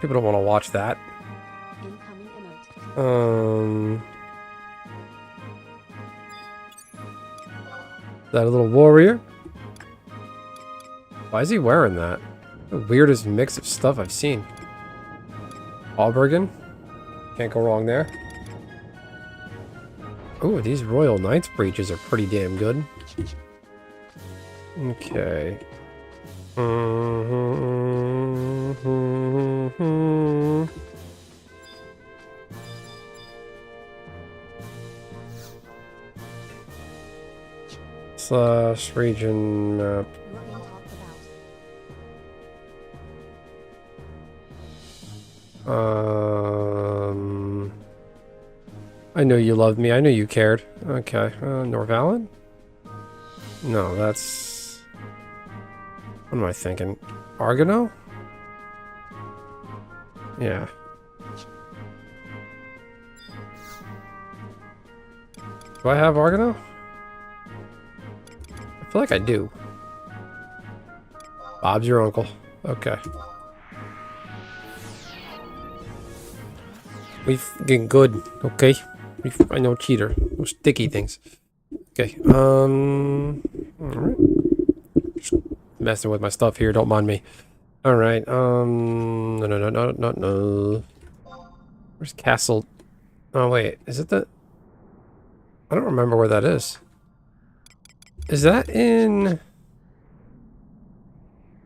People don't want to watch that. Incoming emote. That a little warrior? Why is he wearing that? The weirdest mix of stuff I've seen. Aubergen? Can't go wrong there. Ooh, these Royal Knights breeches are pretty damn good. Okay. Slash region map. You're in top about. I know you loved me. I know you cared. Okay. Norvalin? No, that's... What am I thinking? Argano? Yeah. Do I have Argano? I feel like I do. Bob's your uncle. Okay. We getting good, okay? I know cheater. Those sticky things. Okay, alright. Just messing with my stuff here, don't mind me. Alright, no. Where's Castle? Oh, wait, is it the... I don't remember where that is. Is that in...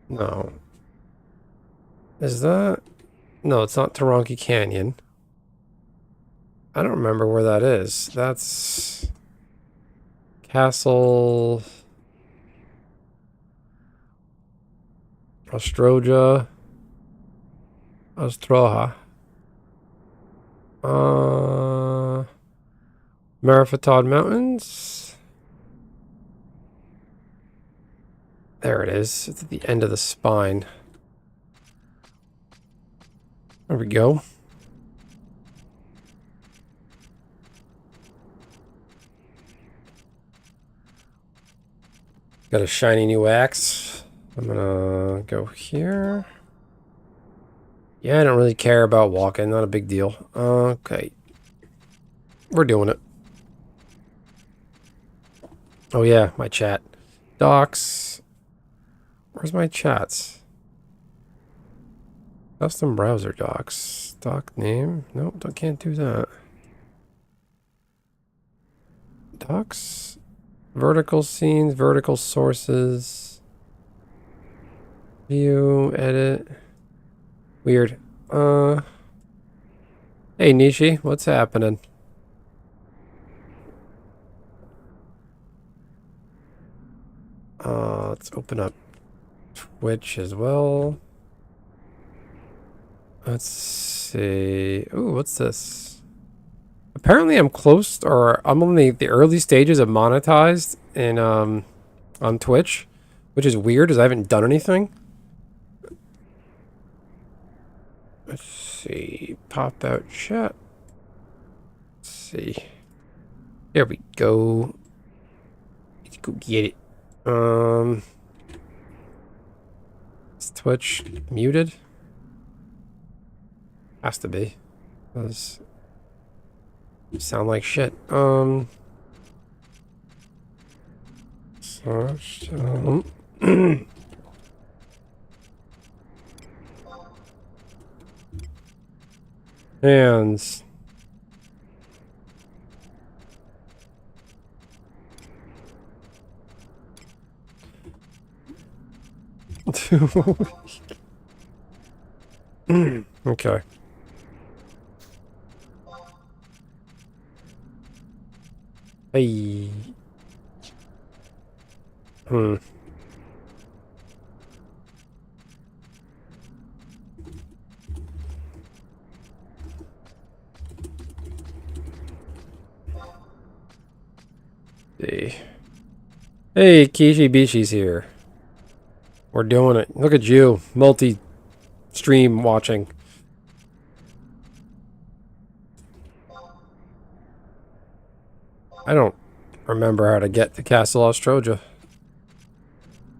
No. Is that... No, it's not Taronki Canyon. I don't remember where that is. That's... Castle... Ostroja... Ostroha. Marifatod Mountains? There it is. It's at the end of the spine. There we go. Got a shiny new axe. I'm gonna go here. Yeah, I don't really care about walking. Not a big deal. Okay. We're doing it. Oh yeah, my chat. Docs. Where's my chats? Custom browser docs. Doc name. Nope, I can't do that. Docs. Vertical scenes, vertical sources. View, edit. Weird. Hey Nishi, what's happening? Let's open up Twitch as well. Let's see. Ooh, what's this? Apparently I'm close, or I'm on the early stages of monetized in on Twitch, which is weird because I haven't done anything. Let's see. Pop out chat. Let's see. There we go. Let's go get it. Is Twitch muted? Has to be. Does sound like shit. Hands. Okay. Hey. See. Hey, Kishi Bishi's here. We're doing it. Look at you, multi-stream watching. I don't remember how to get to Castle Ostroja.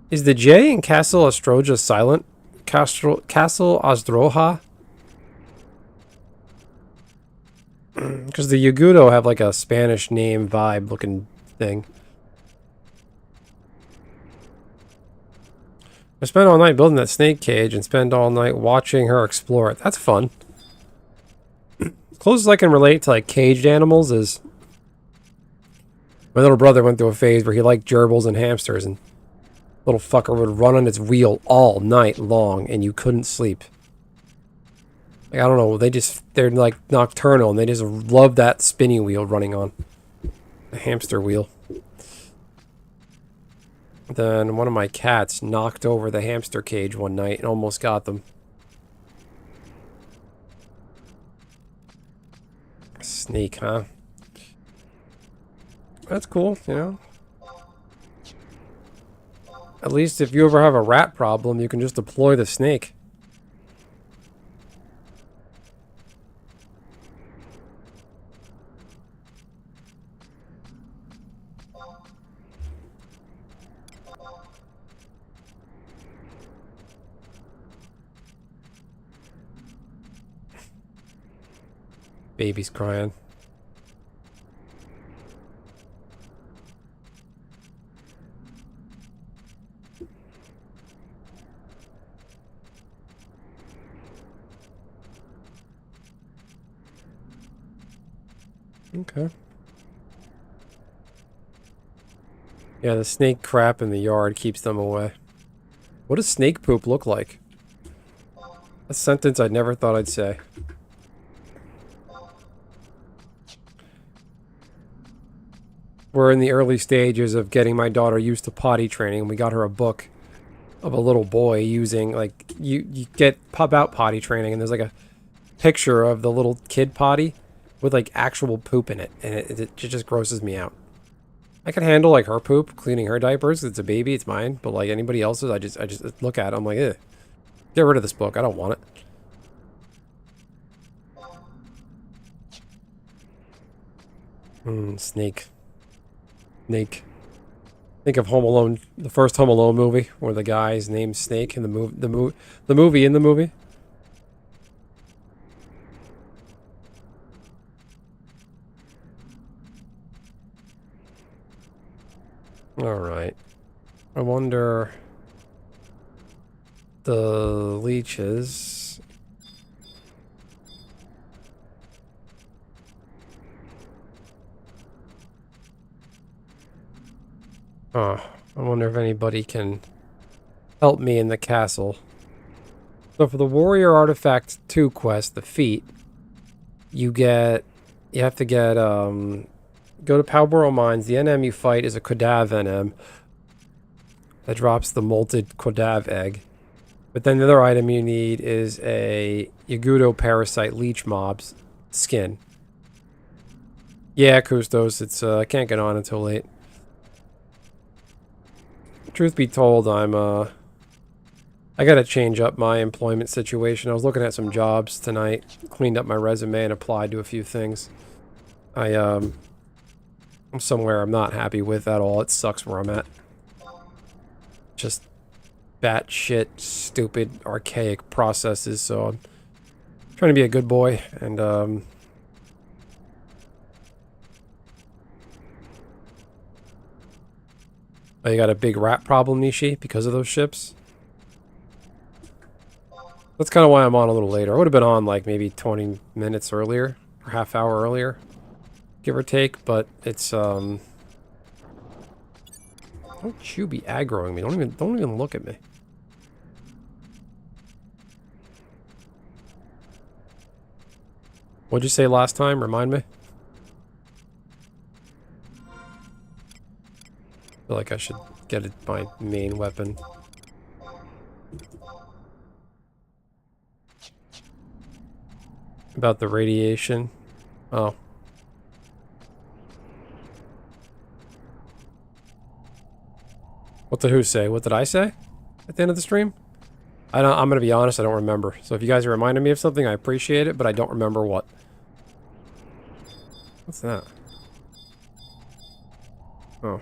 Is the J in Castle Ostroja silent? Castle Ostroha? Because the Yagudo have like a Spanish name vibe looking thing. I spent all night building that snake cage and spend all night watching her explore it. That's fun. Closest I can relate to like caged animals is my little brother went through a phase where he liked gerbils and hamsters, and little fucker would run on its wheel all night long and you couldn't sleep. Like, I don't know, they're like nocturnal and they just love that spinny wheel running on. The hamster wheel. Then one of my cats knocked over the hamster cage one night and almost got them. Snake, huh? That's cool, you know? At least if you ever have a rat problem, you can just deploy the snake. Baby's crying. Okay. Yeah, the snake crap in the yard keeps them away. What does snake poop look like? A sentence I never thought I'd say. We're in the early stages of getting my daughter used to potty training. We got her a book of a little boy using, like, you get about potty training, and there's like a picture of the little kid potty with like actual poop in it, and it just grosses me out. I can handle like her poop, cleaning her diapers. It's a baby, it's mine. But like anybody else's, I just look at it. I'm like, eh, get rid of this book. I don't want it. Snake. Snake. Think of Home Alone, the first Home Alone movie, where the guy's named Snake in the movie. All right. I wonder the leeches. Oh, I wonder if anybody can help me in the castle. So for the Warrior Artifact 2 quest, the feat, you have to get, go to Palboro Mines. The NM you fight is a Kodav NM that drops the molted Kodav egg. But then the other item you need is a Yagudo Parasite Leech Mob's skin. Yeah, Kustos, it's, I can't get on until late. Truth be told, I gotta change up my employment situation. I was looking at some jobs tonight, cleaned up my resume and applied to a few things. I'm somewhere I'm not happy with at all. It sucks where I'm at. Just batshit, stupid, archaic processes, so I'm trying to be a good boy, and, oh, you got a big rat problem, Nishi, because of those ships? That's kind of why I'm on a little later. I would have been on, like, maybe 20 minutes earlier, or half hour earlier, give or take, but it's, don't you be aggroing me. Don't even look at me. What'd you say last time? Remind me. I feel like I should get it, my main weapon. About the radiation. Oh. What did who say? What did I say at the end of the stream? I'm gonna be honest, I don't remember. So if you guys are reminding me of something, I appreciate it, but I don't remember what. What's that? Oh.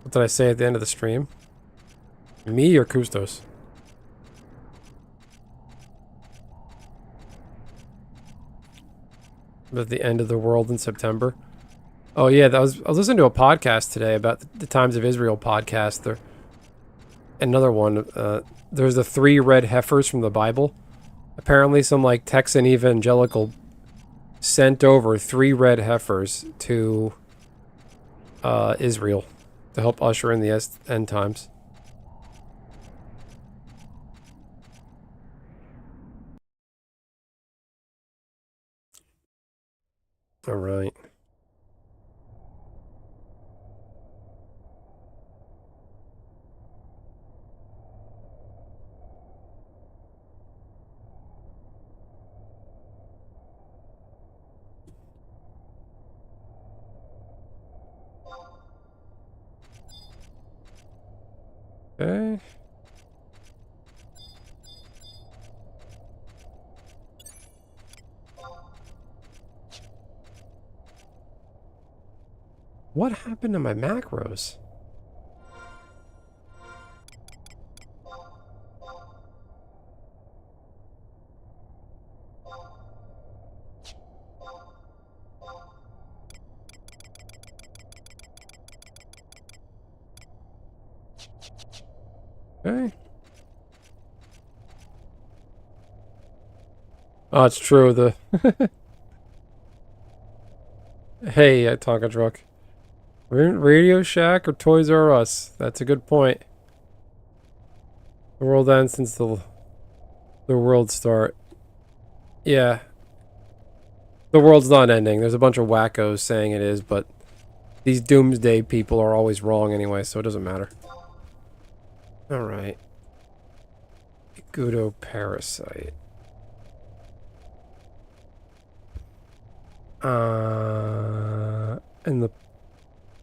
What did I say at the end of the stream? Me or Kustos? At the end of the world in September. Oh yeah, I was listening to a podcast today about the Times of Israel podcast. There, another one. There's the 3 red heifers from the Bible. Apparently, some like Texan evangelical sent over 3 red heifers to Israel to help usher in the end times. All right. Okay. What happened to my macros? Okay. Oh, it's true. The hey, Tonka truck. Radio Shack or Toys R Us? That's a good point. The world ends since the world start. Yeah. The world's not ending. There's a bunch of wackos saying it is, but these doomsday people are always wrong anyway, so it doesn't matter. Alright. Igudo Parasite. And the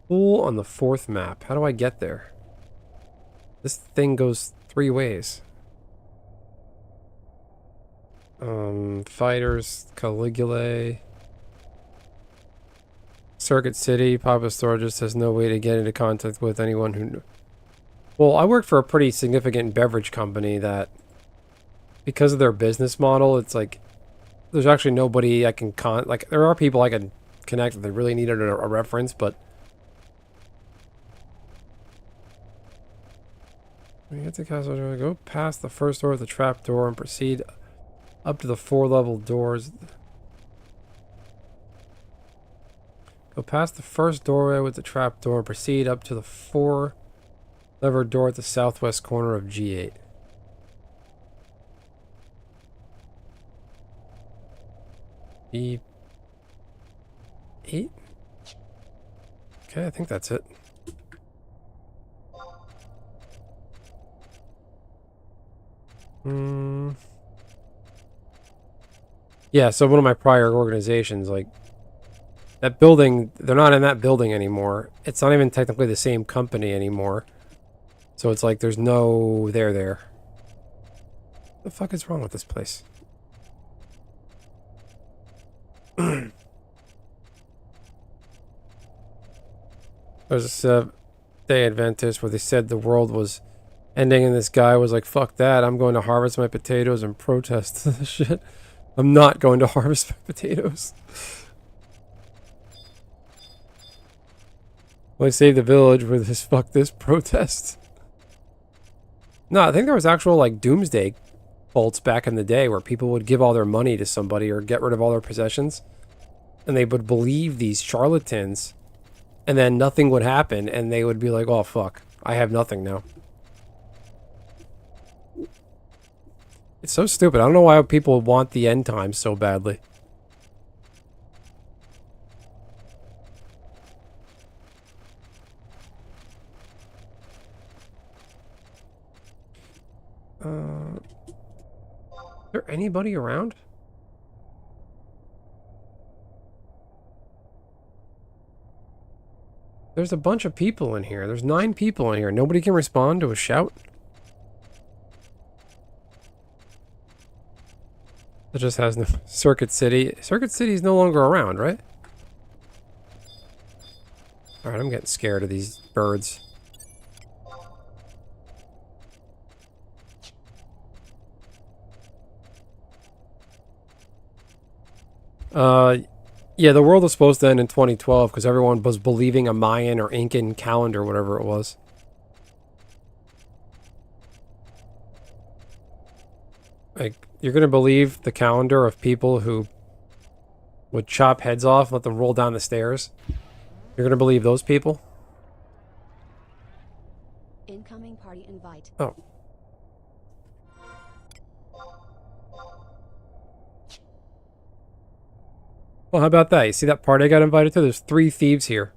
pool on the 4th map. How do I get there? This thing goes 3 ways. Fighters, Caligulae. Circuit City, Papa Store just has no way to get into contact with anyone who... Well, I work for a pretty significant beverage company that, because of their business model, it's like, there's actually nobody I can like, there are people I can connect if they really needed a reference, but... When you get to castle, go past the first door of the trap door and proceed up to the 4-level doors. Go past the first doorway with the trap door and proceed up to the 4-lever door at the southwest corner of G8. E8? Okay, I think that's it. Yeah, so one of my prior organizations, like, that building, they're not in that building anymore. It's not even technically the same company anymore. So it's like there's no there. What the fuck is wrong with this place? There's a Seventh-day Adventist where they said the world was ending and this guy was like, fuck that, I'm going to harvest my potatoes and protest this shit. I'm not going to harvest my potatoes. Well, I saved the village with this fuck this protest. No, I think there was actual like doomsday cults back in the day where people would give all their money to somebody or get rid of all their possessions. And they would believe these charlatans. And then nothing would happen and they would be like, oh fuck, I have nothing now. It's so stupid. I don't know why people want the end times so badly. Is there anybody around? There's a bunch of people in here. There's 9 people in here. Nobody can respond to a shout? It just has no... Circuit City. Circuit City is no longer around, right? Alright, I'm getting scared of these birds. Yeah, the world was supposed to end in 2012 because everyone was believing a Mayan or Incan calendar, whatever it was. Like, you're gonna believe the calendar of people who would chop heads off, let them roll down the stairs? You're gonna believe those people? Incoming party invite. Oh. Well, how about that? You see that party I got invited to? There's 3 thieves here.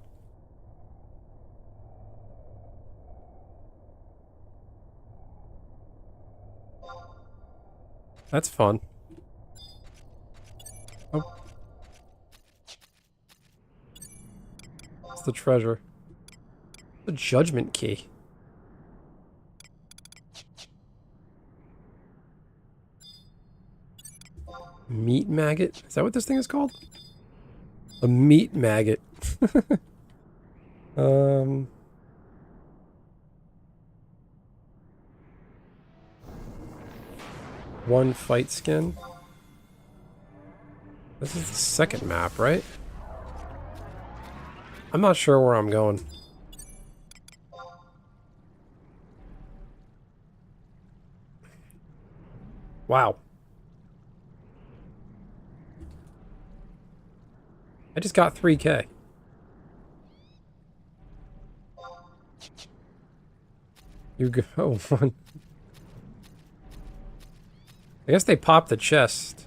That's fun. Oh. What's the treasure? The judgment key. Meat maggot? Is that what this thing is called? A meat maggot. um... One fight skin. This is the second map, right? I'm not sure where I'm going. Wow. I just got 3K. You go one. I guess they popped the chest.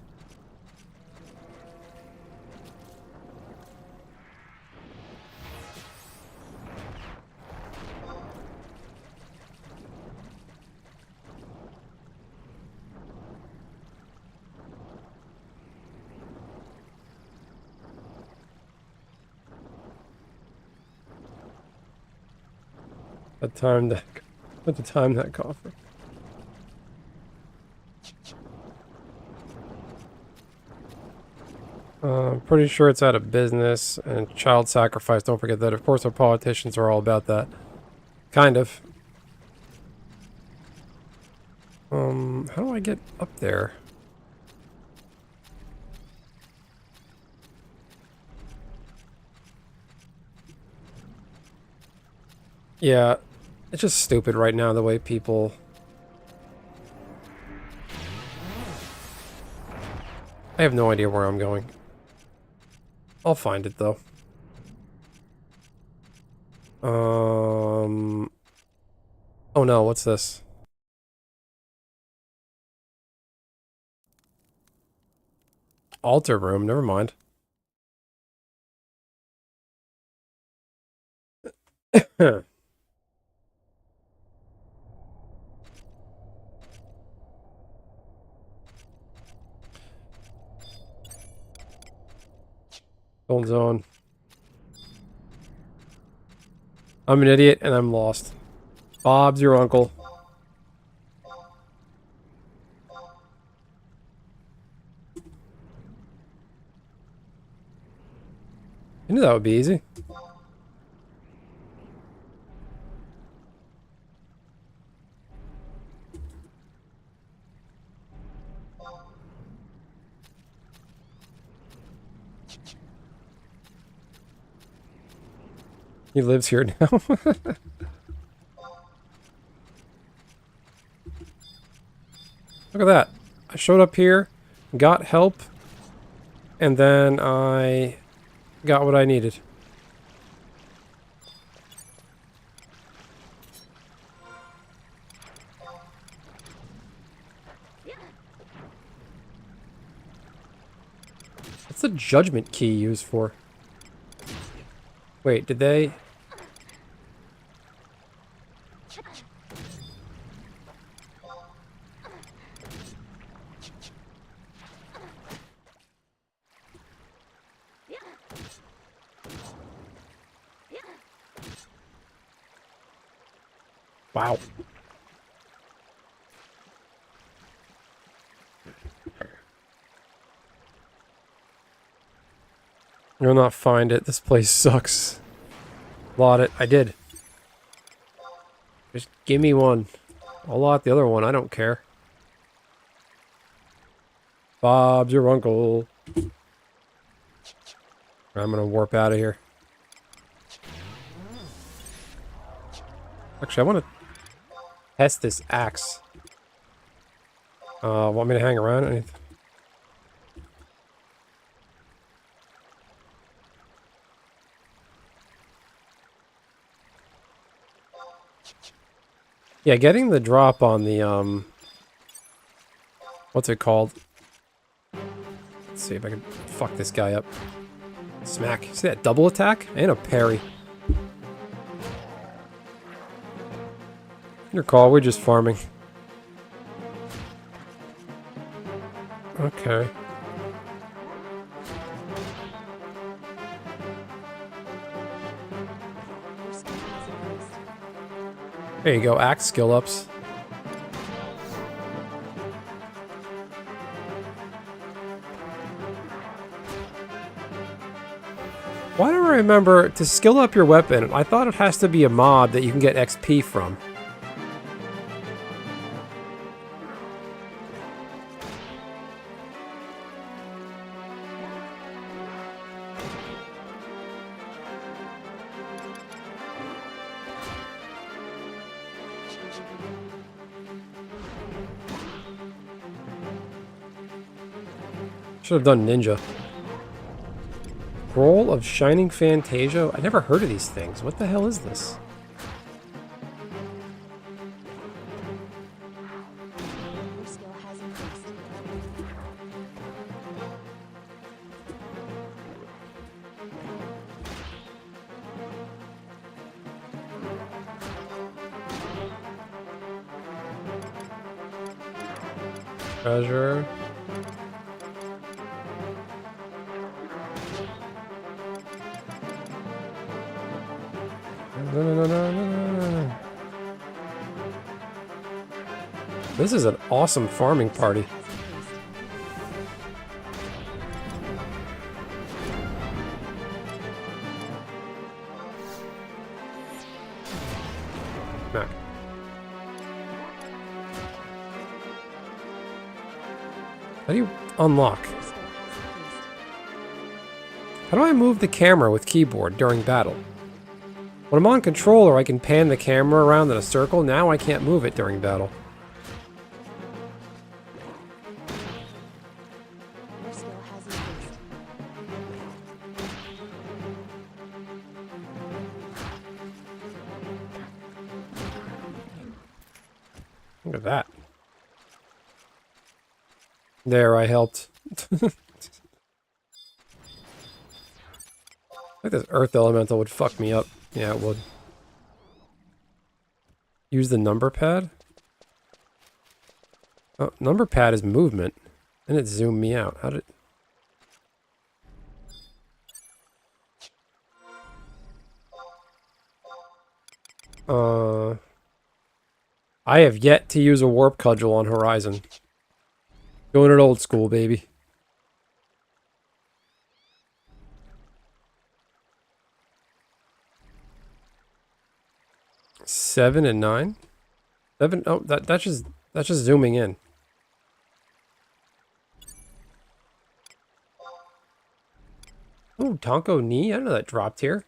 At the time that coffer. I'm pretty sure it's out of business and child sacrifice. Don't forget that. Of course, our politicians are all about that. Kind of. How do I get up there? Yeah, it's just stupid right now the way people... I have no idea where I'm going. I'll find it though. Oh no, what's this? Altar room, never mind. Gold zone. I'm an idiot and I'm lost. Bob's your uncle. I knew that would be easy. He lives here now. Look at that. I showed up here, got help, and then I got what I needed. What's the judgment key used for? Wait, did they... Wow. You'll not find it. This place sucks. Lot it. I did. Just give me one. I'll lot the other one. I don't care. Bob's your uncle. I'm gonna warp out of here. Actually, I want to test this axe. Want me to hang around? Anything? Yeah, getting the drop on the, what's it called? Let's see if I can fuck this guy up. Smack. See that double attack? And a parry. Your call, we're just farming. Okay. Your skill has increased. There you go, axe skill ups. Why do I remember to skill up your weapon? I thought it has to be a mod that you can get XP from. Should have done ninja. Scroll of Shining Fantasia? I never heard of these things. What the hell is this? Your skill has increased. Treasure. No. This is an awesome farming party. Has increased. Mac. How do you unlock? Your skill has increased. How do I move the camera with keyboard during battle? When I'm on controller, I can pan the camera around in a circle. Now I can't move it during battle. Your skill has increased. Look at that. There, I helped. Like this earth elemental would fuck me up. Yeah, it would. Use the number pad? Oh, number pad is movement. And it zoomed me out. How did... I have yet to use a warp cudgel on Horizon. Going it old school, baby. Seven and 9? 7? Oh, that's just zooming in. Oh, Tonko knee? I didn't know that dropped here.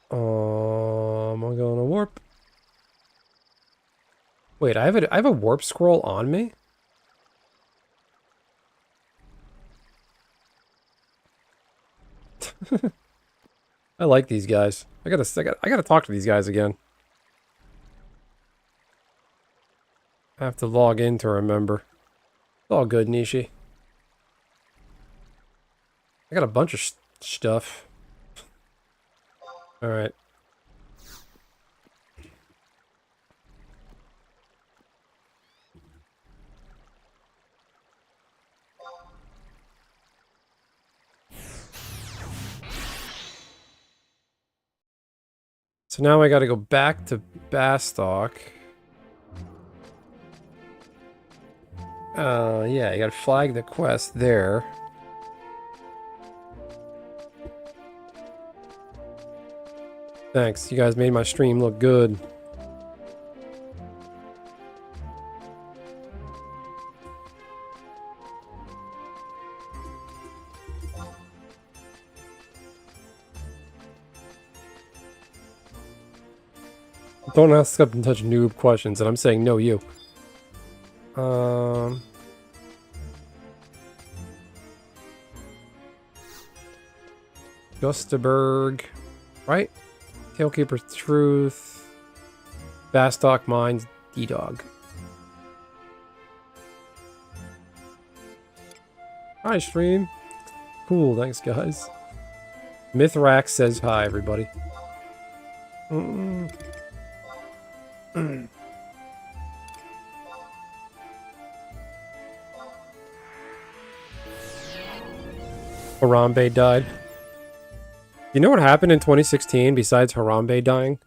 I'm gonna warp. Wait, I have a warp scroll on me? I like these guys. I gotta talk to these guys again. I have to log in to remember. It's all good, Nishi. I got a bunch of stuff. Alright. So now I gotta go back to Bastock. Yeah, you gotta flag the quest there. Thanks, you guys made my stream look good. Don't ask up and touch noob questions, and I'm saying no, you. Gustaberg, right? Tailkeeper Truth, Bastock Mines, D-Dog. Hi, stream. Cool, thanks, guys. Mythrax says hi, everybody. Harambe died. You know what happened in 2016 besides Harambe dying?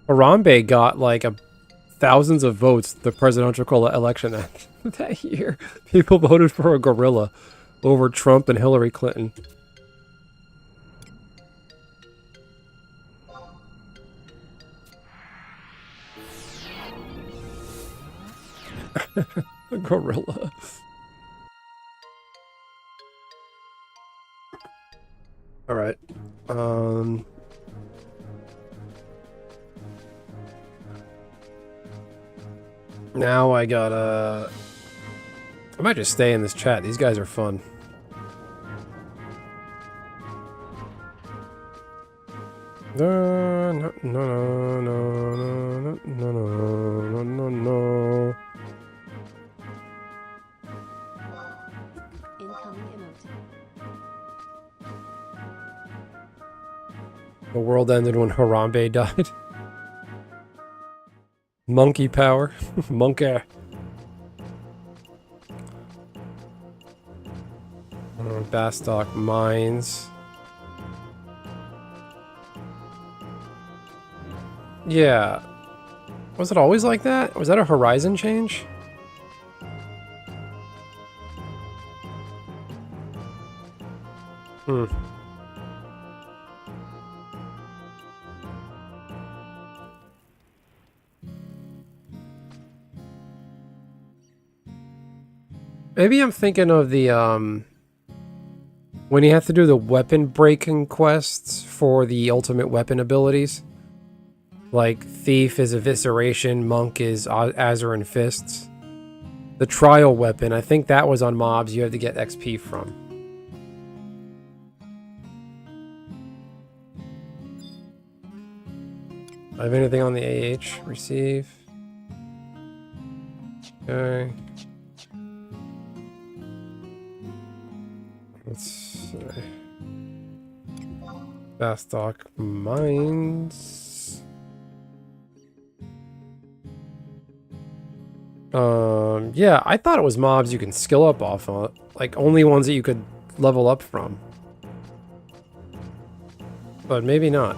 Harambe got like thousands of votes the presidential election that year. People voted for a gorilla over Trump and Hillary Clinton. A gorilla. All right. Now I gotta... I might just stay in this chat. These guys are fun. No, no, no, no, no, no, no, no, no. Incoming emote. The world ended when Harambe died. Monkey power. Monkey. Bastock Mines. Yeah. Was it always like that? Was that a horizon change? Hmm. Maybe I'm thinking of the, when you have to do the weapon breaking quests for the ultimate weapon abilities. Like, Thief is Evisceration, Monk is Azurin Fists. The trial weapon, I think that was on mobs you had to get XP from. I have anything on the AH? Receive. Okay. Let's see. Bastock Mines. Yeah, I thought it was mobs you can skill up off of. Like, only ones that you could level up from. But maybe not.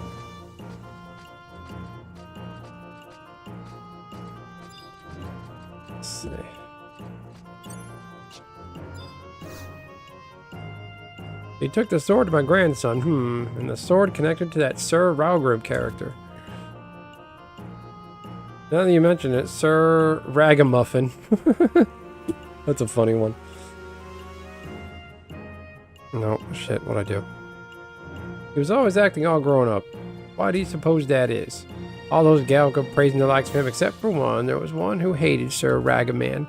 Let's see. He took the sword to my grandson, and the sword connected to that Sir Raugrib character. Now that you mention it, Sir Ragamuffin. That's a funny one. No, shit, what'd I do? He was always acting all grown up. Why do you suppose that is? All those Galka praising the likes of him except for one. There was one who hated Sir Ragaman.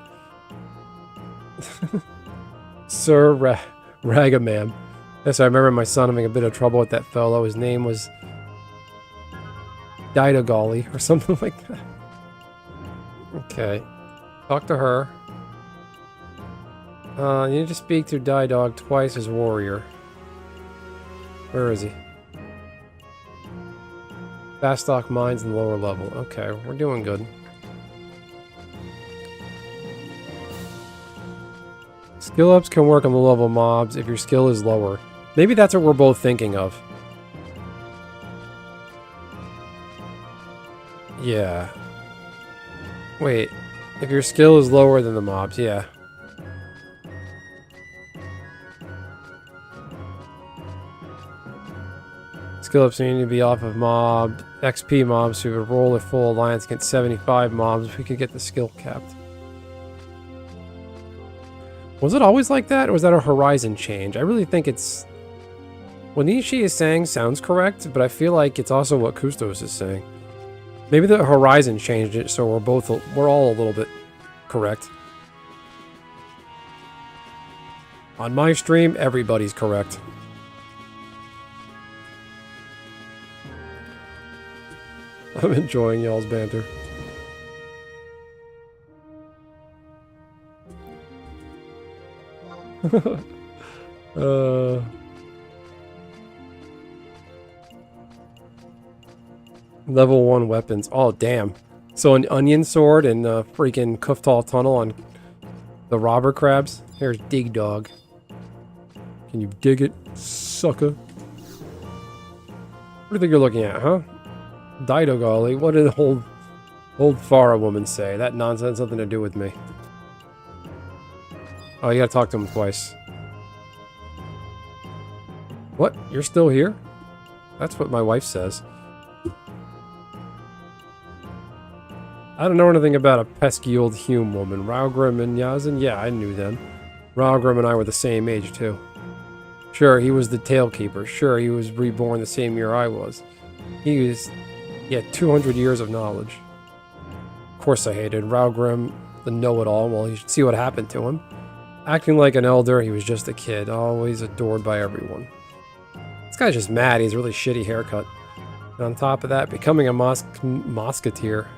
Sir Ragaman. Yes, I remember my son having a bit of trouble with that fellow. His name was Didagali or something like that. Okay. Talk to her. You need to speak to Dog twice as warrior. Where is he? Bastock Mines in the lower level. Okay, we're doing good. Skill ups can work on the level mobs if your skill is lower. Maybe that's what we're both thinking of. Yeah. Wait. If your skill is lower than the mobs, yeah. Skill ups need to be off of mob XP mobs who would roll a full alliance against 75 mobs if we could get the skill capped. Was it always like that, or was that a horizon change? I really think it's... What Nishi is saying sounds correct, but I feel like it's also what Kustos is saying. Maybe the horizon changed it, so we're all a little bit correct. On my stream, everybody's correct. I'm enjoying y'all's banter. Level 1 weapons. Oh, damn. So an onion sword and a freaking Kuftal tunnel on the robber crabs. Here's Dig Dog. Can you dig it, sucker? What do you think you're looking at, huh? Dido Golly, what did old Farah woman say? That nonsense has nothing to do with me. Oh, you gotta talk to him twice. What? You're still here? That's what my wife says. I don't know anything about a pesky old Hume woman. Raugrim and Yazin? Yeah, I knew them. Raugrim and I were the same age, too. Sure, he was the Tailkeeper. Sure, he was reborn the same year I was. He had 200 years of knowledge. Of course I hated Raugrim, the know-it-all. Well, you should see what happened to him. Acting like an elder, he was just a kid, always adored by everyone. This guy's just mad. He has a really shitty haircut. And on top of that, becoming a musketeer.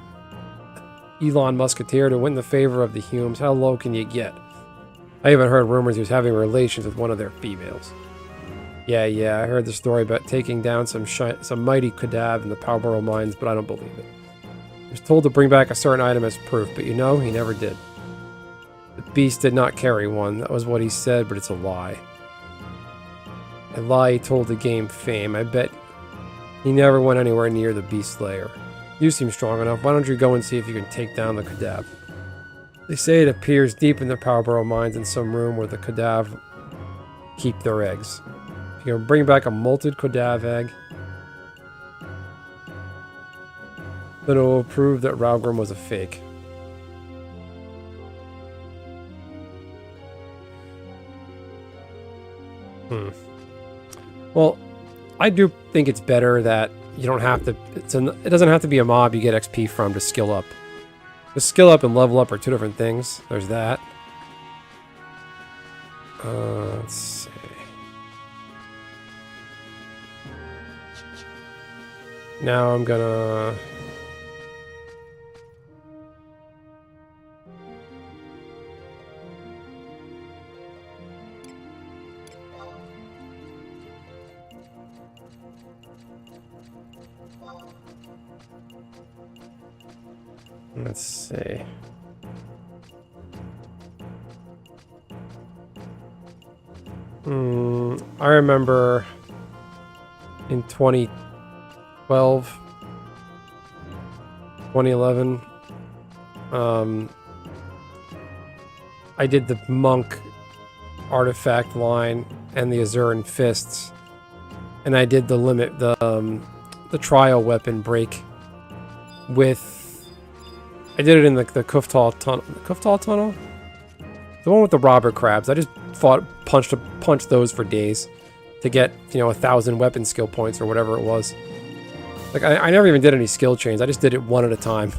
Elon Musketeer to win the favor of the Humes. How low can you get? I even heard rumors he was having relations with one of their females. Yeah, I heard the story about taking down some mighty Khadav in the Palboro mines, but I don't believe it. He was told to bring back a certain item as proof, but you know, he never did. The beast did not carry one. That was what he said, but it's a lie. A lie he told to gain fame. I bet he never went anywhere near the beast lair. You seem strong enough. Why don't you go and see if you can take down the Khadav? They say it appears deep in the Palboro mines in some room where the Khadav keep their eggs. If you can bring back a molted Khadav egg, then it will prove that Raugrim was a fake. Well, I do think it's better that you don't have to... it doesn't have to be a mob you get XP from to skill up. The skill up and level up are two different things. There's that. Let's see. Now I'm gonna... Let's see. I remember in 2012, 2011, I did the monk artifact line and the Azuran fists, and I did the trial weapon break with... I did it in the Kuftal tunnel. The Kuftal tunnel? The one with the robber crabs. I just punched those for days to get, 1,000 weapon skill points or whatever it was. Like, I never even did any skill chains. I just did it one at a time.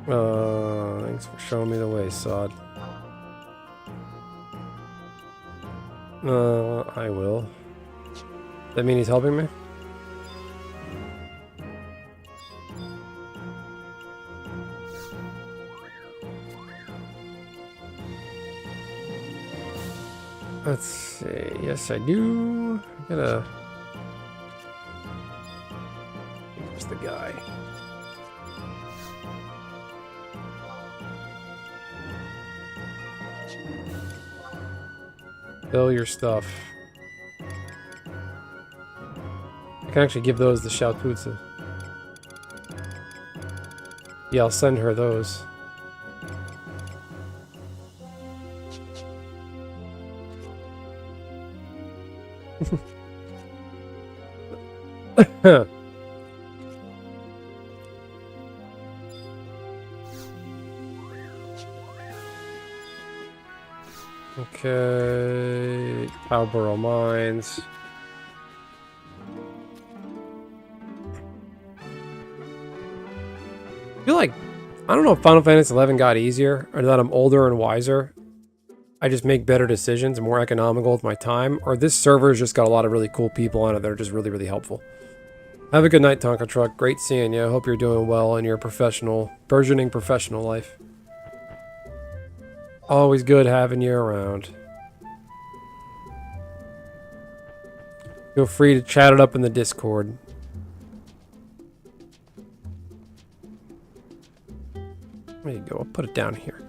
Thanks for showing me the way, Sod. I will. That mean he's helping me? Let's see. Yes, I do. I'm gonna... Where's the guy? Fill your stuff. I can actually give those the Shoututsu. Yeah, I'll send her those. Okay, Powborough Mines. I feel like, I don't know if Final Fantasy XI got easier, or that I'm older and wiser. I just make better decisions, more economical with my time, or this server's just got a lot of really cool people on it that are just really, really helpful. Have a good night, Tonka Truck. Great seeing you. I hope you're doing well in your burgeoning professional life. Always good having you around. Feel free to chat it up in the Discord. There you go. I'll put it down here.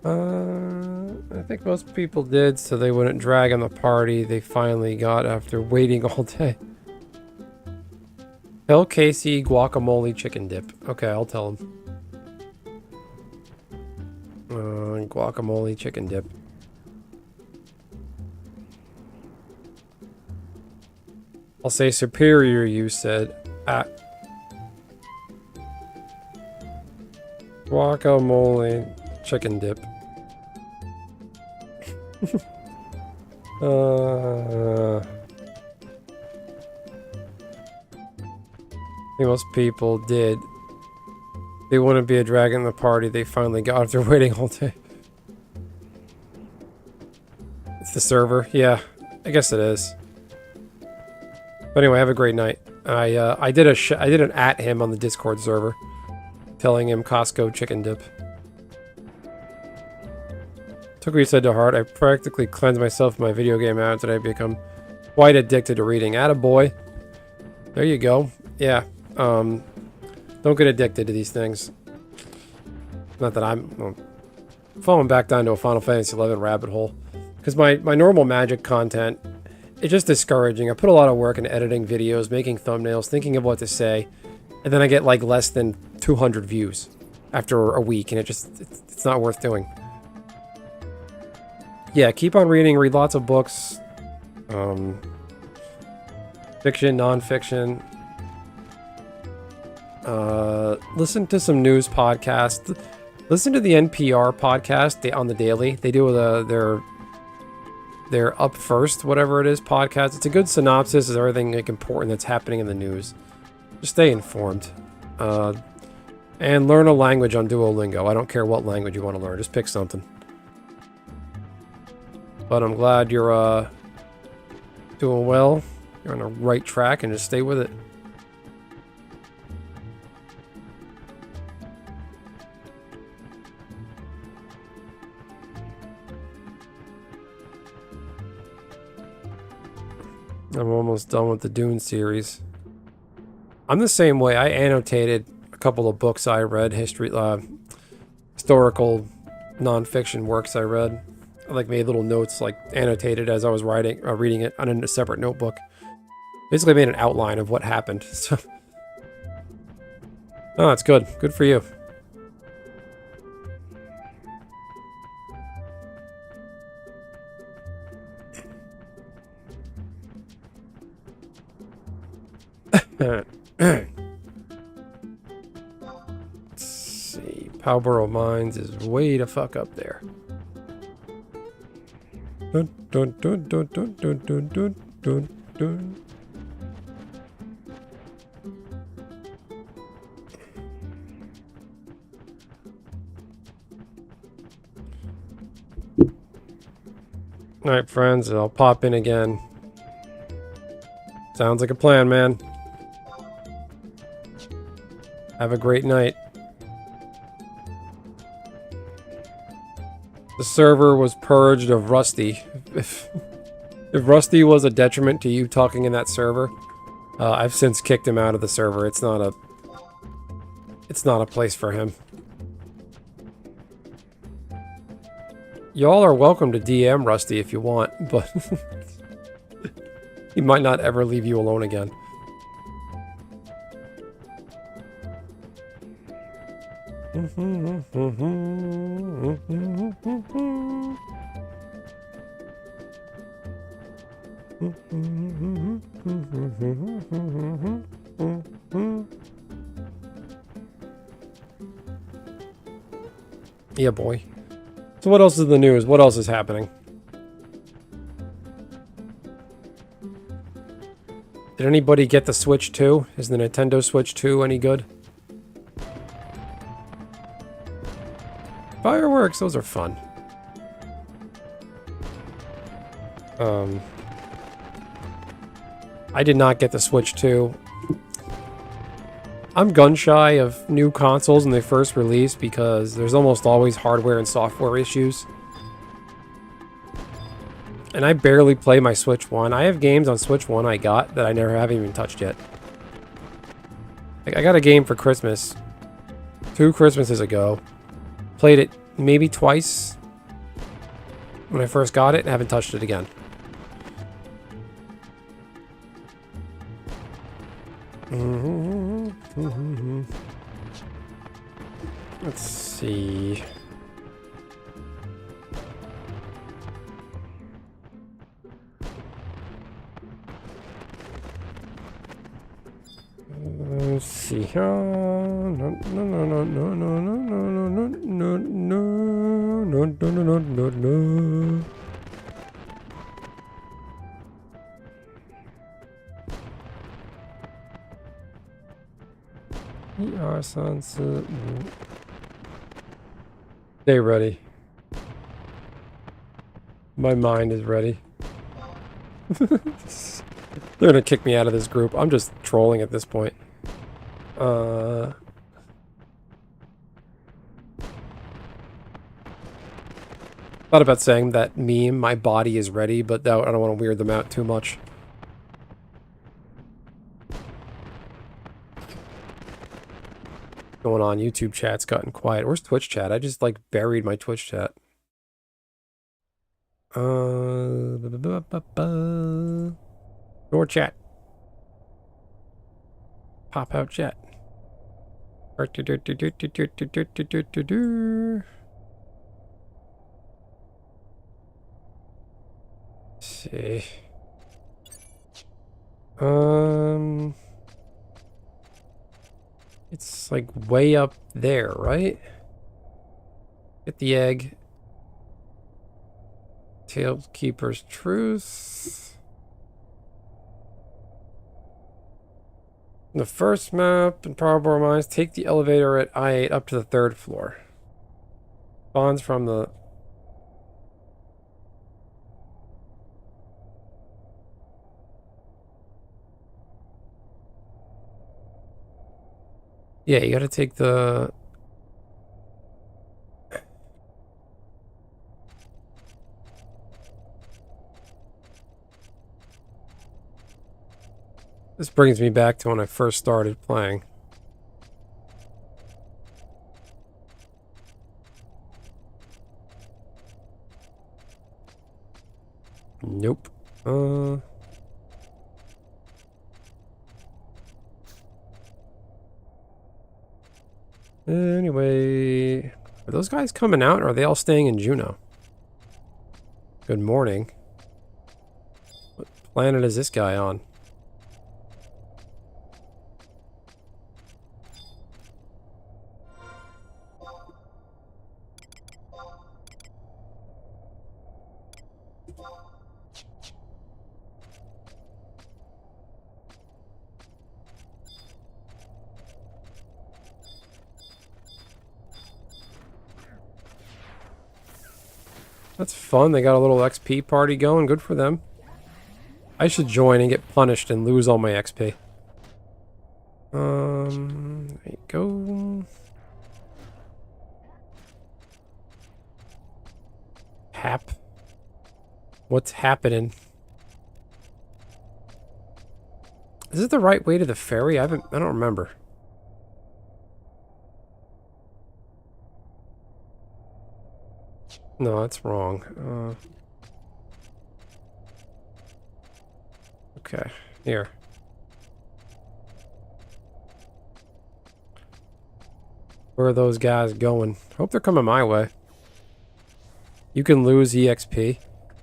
I think most people did, so they wouldn't drag on the party they finally got after waiting all day. Tell Casey guacamole chicken dip. Okay, I'll tell him. Guacamole chicken dip. I'll say superior, you said. Guacamole chicken dip. I think most people did. They wouldn't be a drag in the party they finally got after waiting all day. It's the server. Yeah, I guess it is. But anyway, have a great night. I did an at him on the Discord server, telling him Costco chicken dip. Took what you said to heart. I practically cleansed myself of my video game habits that I've become quite addicted to reading. Attaboy. There you go. Yeah. Don't get addicted to these things. Not that I'm falling back down to a Final Fantasy XI rabbit hole. Because my normal Magic content, it's just discouraging. I put a lot of work into editing videos, making thumbnails, thinking of what to say. And then I get like less than 200 views after a week. And it's not worth doing. Yeah, keep on reading. Read lots of books. Fiction, non-fiction. Listen to some news podcasts. Listen to the NPR podcast on the daily. They do their Up First, whatever it is, podcast. It's a good synopsis of everything like important that's happening in the news. Just stay informed. And learn a language on Duolingo. I don't care what language you want to learn. Just pick something. But I'm glad you're doing well. You're on the right track, and just stay with it. I'm almost done with the Dune series. I'm the same way. I annotated a couple of books I read, historical non-fiction works I read. I like made little notes, like annotated as I was reading it on a separate notebook. Basically made an outline of what happened. So, oh, that's good. Good for you. Let's see. Powborough Mines is way the fuck up there. Dun, dun, dun, dun, dun, dun, dun, dun, dun, dun. Alright, friends, I'll pop in again. Sounds like a plan, man. Have a great night. The server was purged of Rusty. If Rusty was a detriment to you talking in that server, I've since kicked him out of the server. It's not a place for him. Y'all are welcome to DM Rusty if you want, but he might not ever leave you alone again. Yeah, boy. So what else is in the news? What else is happening? Did anybody get the Switch 2? Is the Nintendo Switch 2 any good? Fireworks, those are fun. I did not get the Switch 2. I'm gun shy of new consoles when they first release because there's almost always hardware and software issues. And I barely play my Switch 1. I have games on Switch 1 I got that I haven't even touched yet. Like, I got a game for Christmas 2 Christmases ago. Played it maybe twice when I first got it and haven't touched it again. Let's see. Let's see. No. Stay ready. My mind is ready. They're gonna kick me out of this group. I'm just trolling at this point. Thought about saying that meme, my body is ready, but I don't want to weird them out too much. Going on, YouTube chat's gotten quiet. Where's Twitch chat? I just like buried my Twitch chat. Door chat. Pop out chat. See. It's like way up there, right? Get the egg. Tailkeeper's Truth. The first map in Powerball Mines, take the elevator at I-8 up to the 3rd floor. Spawns from the... Yeah, you gotta take the... This brings me back to when I first started playing. Nope. Anyway, are those guys coming out or are they all staying in Juneau? Good morning. What planet is this guy on? That's fun. They got a little XP party going. Good for them. I should join and get punished and lose all my XP. There you go. What's happening? Is it the right way to the ferry? I don't remember. No, that's wrong. Okay, here. Where are those guys going? Hope they're coming my way. You can lose EXP.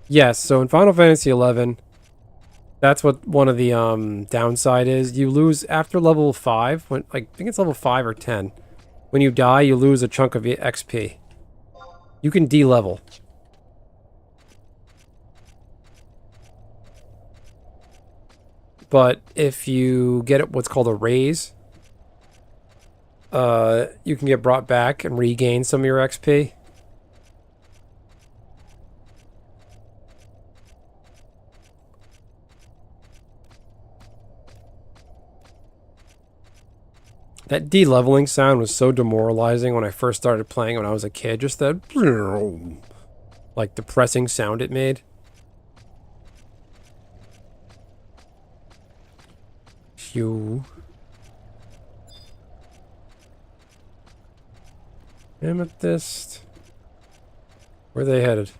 Yes, so in Final Fantasy 11, that's what one of the downside is. You lose after level 5, when like I think it's level 5 or 10. When you die, you lose a chunk of XP. You can de-level. But if you get what's called a raise, you can get brought back and regain some of your XP. That de-leveling sound was so demoralizing when I first started playing when I was a kid. Just that, like, depressing sound it made. Phew. Amethyst. Where are they headed?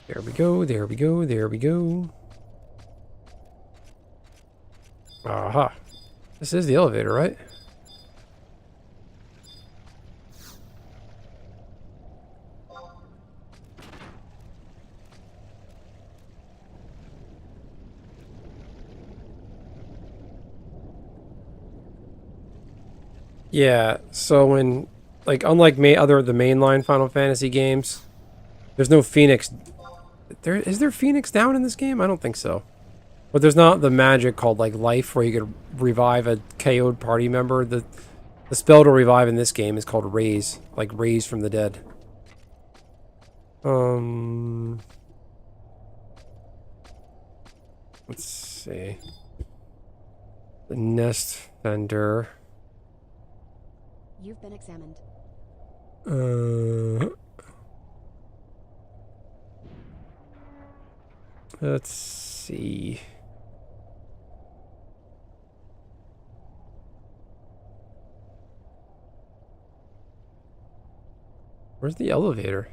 There we go, there we go, there we go. Aha. This is the elevator, right? Yeah, so when, like, unlike the mainline Final Fantasy games, there's no Phoenix. Is there Phoenix down in this game? I don't think so. But there's not the magic called, like, life where you could revive a KO'd party member. The spell to revive in this game is called raise, like raise from the dead. Let's see. The nest vendor. You've been examined. Let's see. Where's the elevator?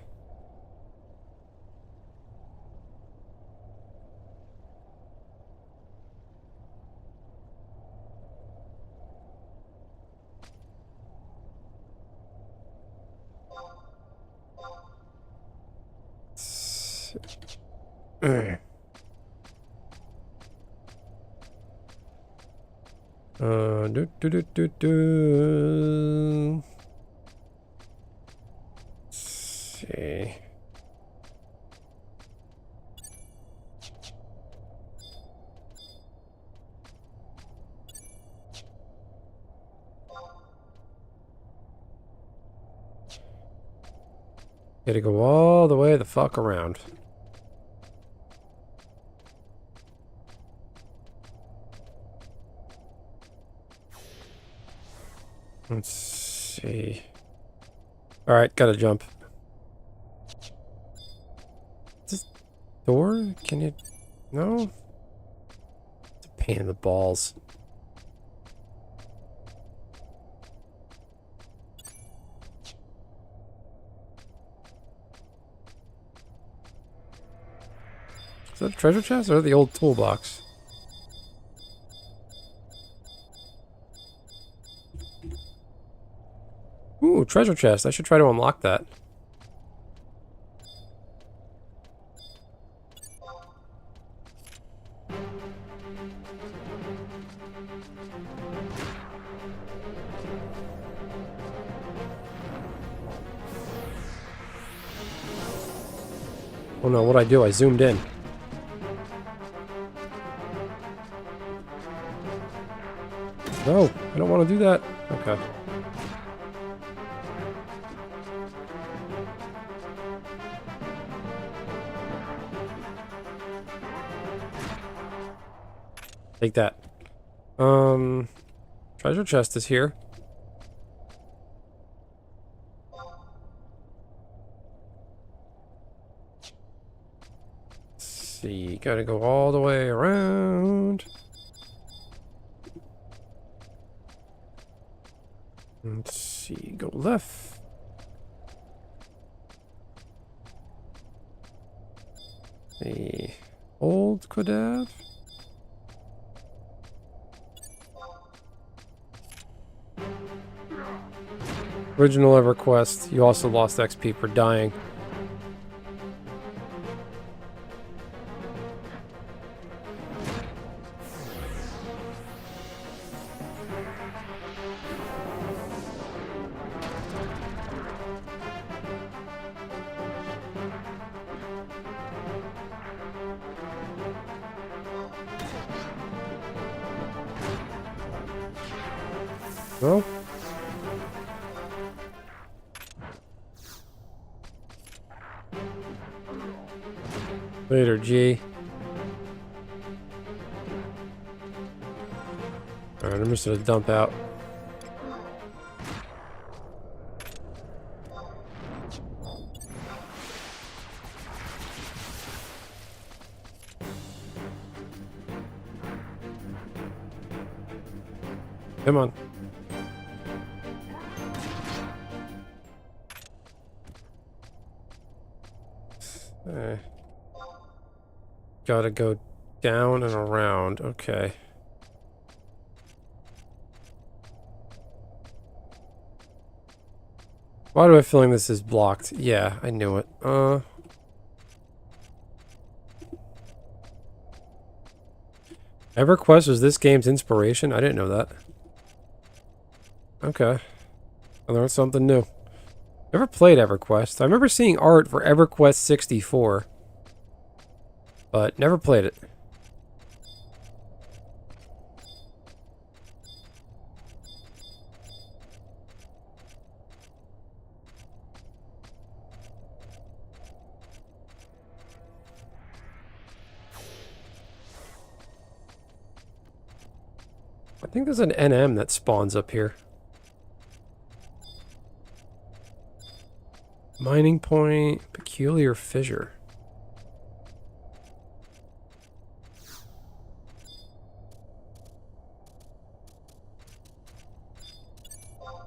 Let's see. Gotta go all the way the fuck around. Let's see. Alright, gotta jump. Is this door? Can you... No? It's a pain in the balls. Is that a treasure chest or the old toolbox? Ooh, treasure chest. I should try to unlock that. Oh no, what'd I do? I zoomed in. No, I don't want to do that. Okay. Take that. Treasure chest is here. Let's see, gotta go all the way around. Let's see. Go left. The old Quadav. Original EverQuest. You also lost XP for dying. Well, later, G. Alright, I'm just gonna dump out. Come on. Gotta go down and around. Okay. Why do I feeling this is blocked? Yeah, I knew it. EverQuest was this game's inspiration? I didn't know that. Okay. I learned something new. Never played EverQuest. I remember seeing art for EverQuest 64. But never played it. I think there's an NM that spawns up here. Mining point, peculiar fissure.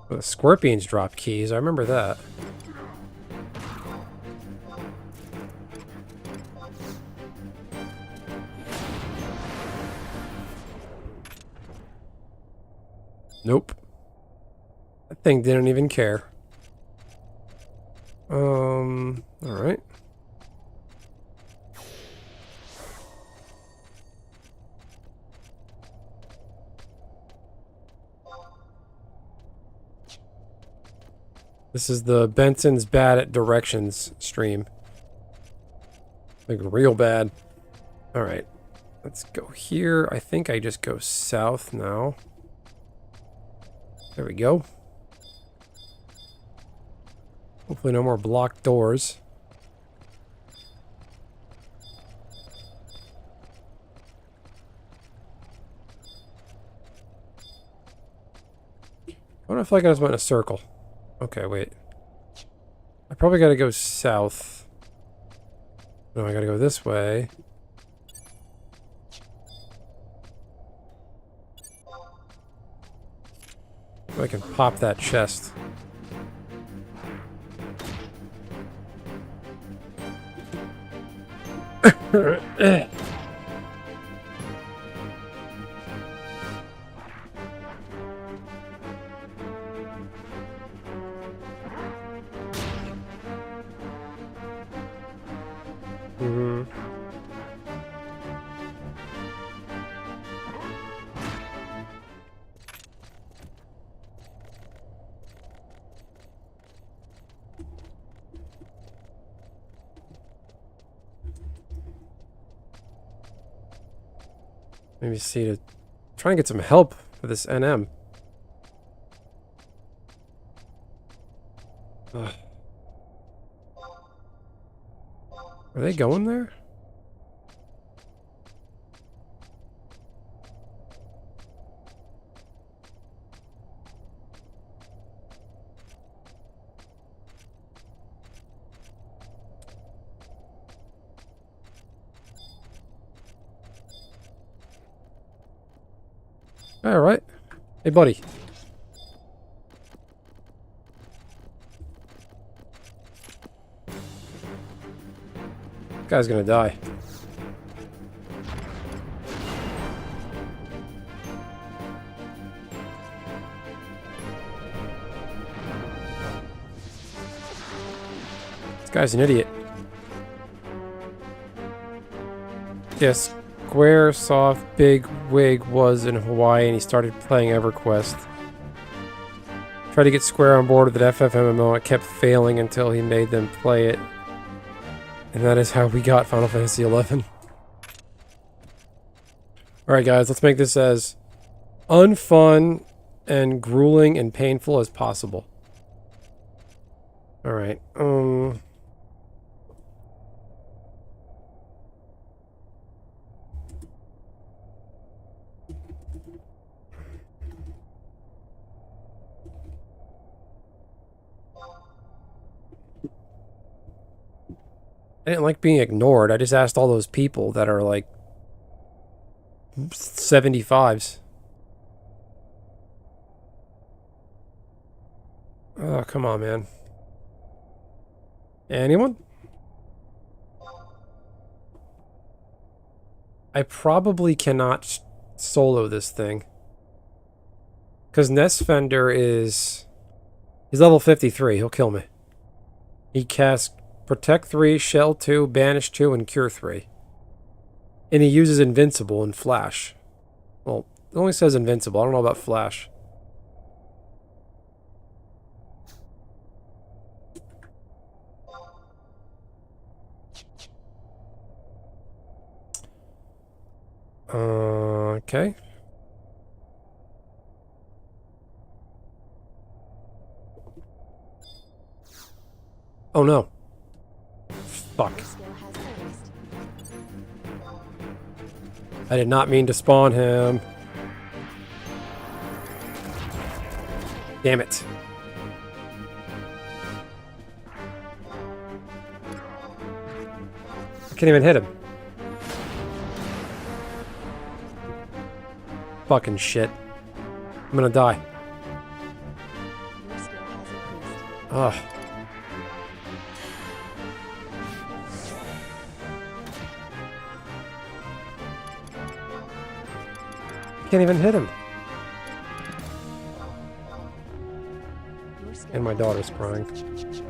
Well, the scorpions drop keys, I remember that. Nope. That thing didn't even care. Alright. This is the Benson's bad at directions stream. Like real bad. Alright. Let's go here. I think I just go south now. There we go. Hopefully no more blocked doors. What if I just went in a circle? Okay, wait. I probably gotta go south. No, I gotta go this way. So I can pop that chest. Maybe see to try and get some help for this NM. Ugh. Are they going there? All right. Hey, buddy. Guy's gonna die. This guy's an idiot. Yes, Squaresoft Big Wig was in Hawaii and he started playing EverQuest. Tried to get Square on board with an FFMMO. It kept failing until he made them play it. And that is how we got Final Fantasy XI. Alright guys, let's make this as unfun and grueling and painful as possible. Alright, I didn't like being ignored. I just asked all those people that are like 75s. Oh, come on, man. Anyone? I probably cannot solo this thing. Because Nestfender is... He's level 53. He'll kill me. He casts Protect 3, Shell 2, Banish 2, and Cure 3. And he uses Invincible and Flash. Well, it only says Invincible. I don't know about Flash. Okay. Oh no. Fuck. Your skill has increased. I did not mean to spawn him. Damn it. I can't even hit him. Fucking shit. I'm gonna die. Your skill has increased. Ugh. Can't even hit him. Your skill And my has daughter's increased. crying. Your skill has increased.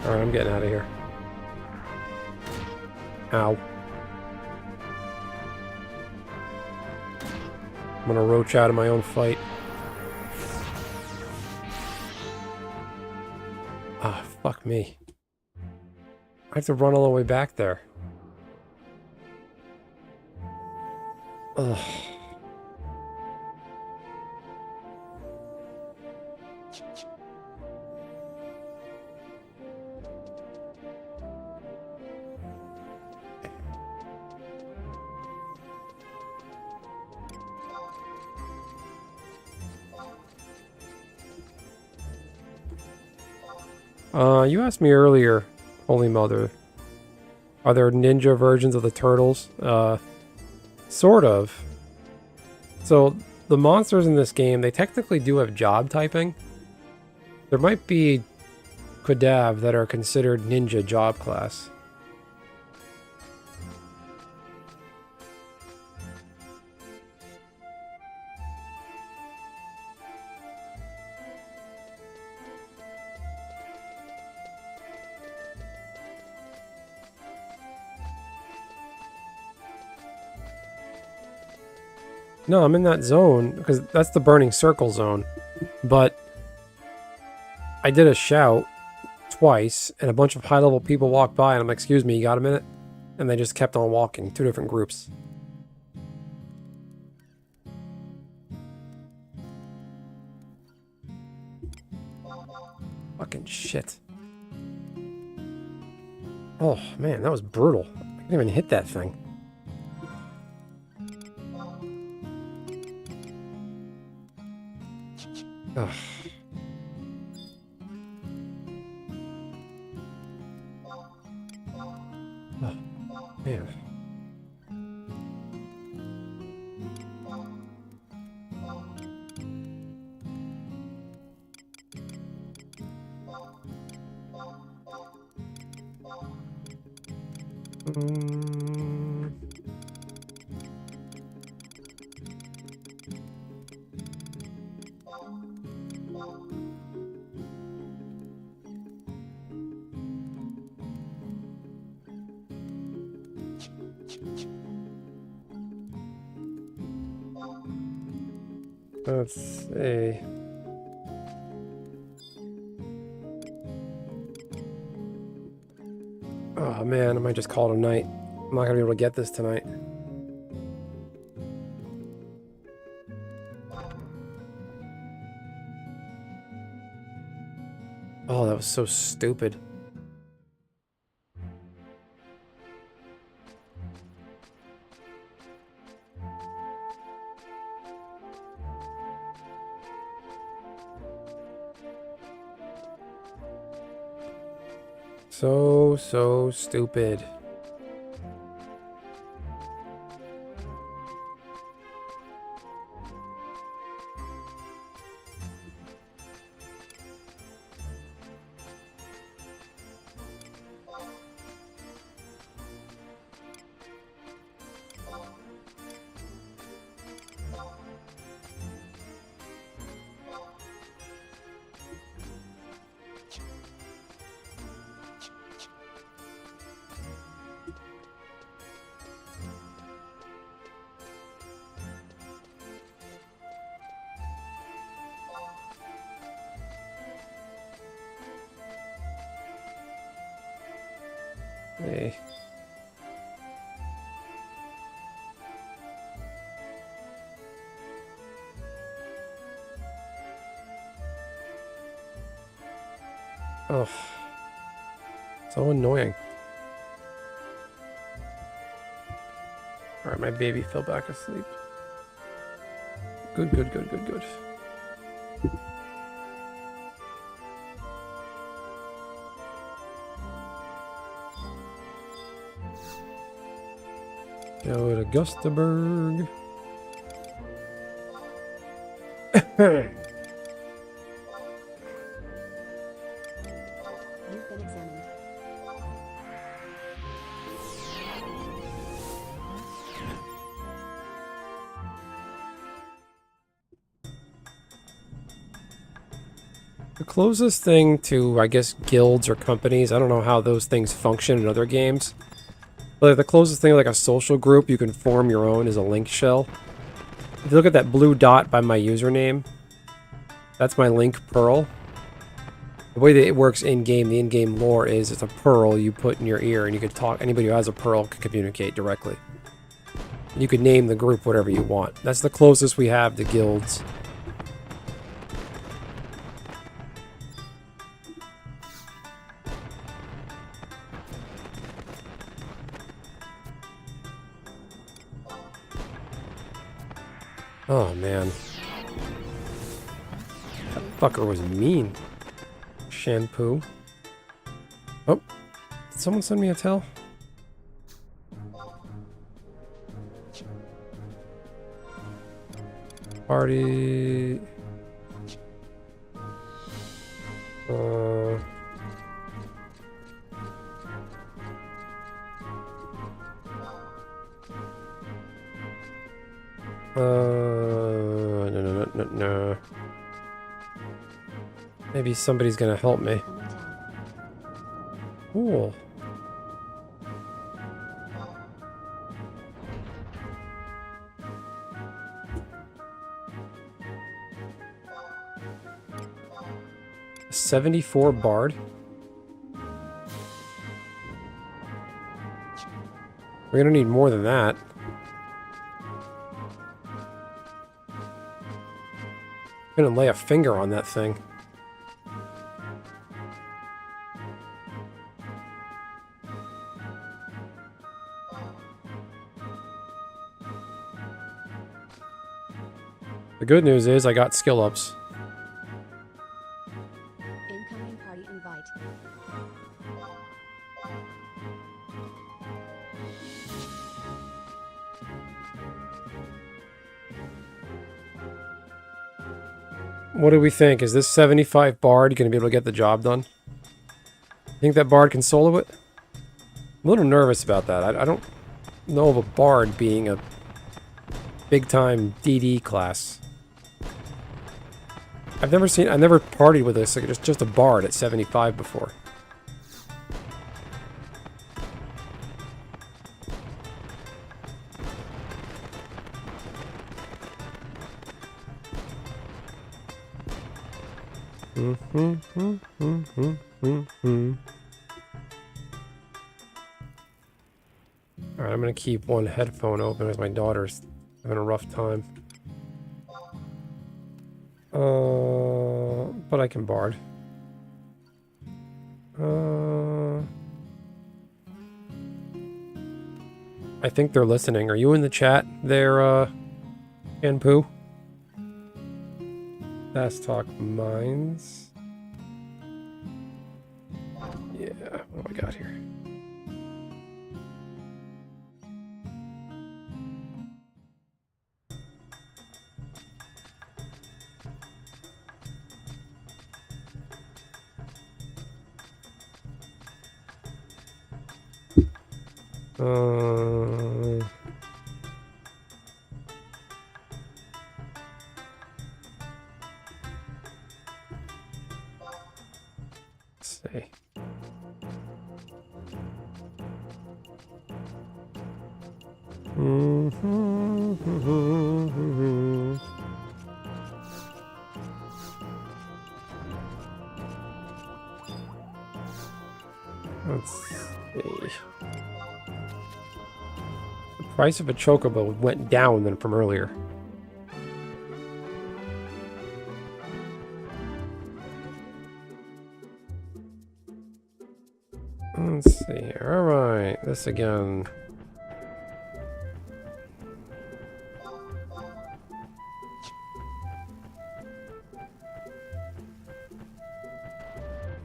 Alright, I'm getting out of here. Ow. I'm gonna roach out of my own fight. Ah, fuck me. I have to run all the way back there. Ugh. You asked me earlier, Holy Mother, are there ninja versions of the turtles? Sort of. So, the monsters in this game, they technically do have job typing. There might be Quadav that are considered ninja job class. No, I'm in that zone, because that's the burning circle zone. But I did a shout twice, and a bunch of high-level people walked by, and I'm like, excuse me, you got a minute? And they just kept on walking, 2 different groups. Fucking shit. Oh, man, that was brutal. I couldn't even hit that thing. Ugh. Mm. Let's see. Oh man, I might just call it a night. I'm not gonna be able to get this tonight. Oh, that was so stupid. So stupid. Hey. Oh, so annoying. All right, my baby fell back asleep. Good. Go to Gustaberg. You've been examined. The closest thing to, I guess, guilds or companies, I don't know how those things function in other games. But the closest thing, like a social group, you can form your own is a link shell. If you look at that blue dot by my username, that's my link pearl. The way that it works in-game, the in-game lore is it's a pearl you put in your ear, and you can talk. Anybody who has a pearl can communicate directly. You could name the group whatever you want. That's the closest we have to guilds. Oh man. That fucker was mean. Shampoo. Oh. Did someone send me a tell? Party. No. Maybe somebody's gonna help me. Cool. A 74 bard. We're gonna need more than that. I'm gonna lay a finger on that thing. The good news is I got skill ups. Incoming party invite. What do we think? Is this 75 bard going to be able to get the job done? Think that bard can solo it? I'm a little nervous about that. I don't know of a bard being a big-time DD class. I've never partied with this, like just a bard at 75 before. Alright, I'm gonna keep one headphone open as my daughter's having a rough time. But I can bard. I think they're listening. Are you in the chat there, Poo? Fast Talk Mines. Yeah, what do I got here? Let's see. Let's see. The price of a chocobo went down than from earlier. Let's see here. Alright, this again.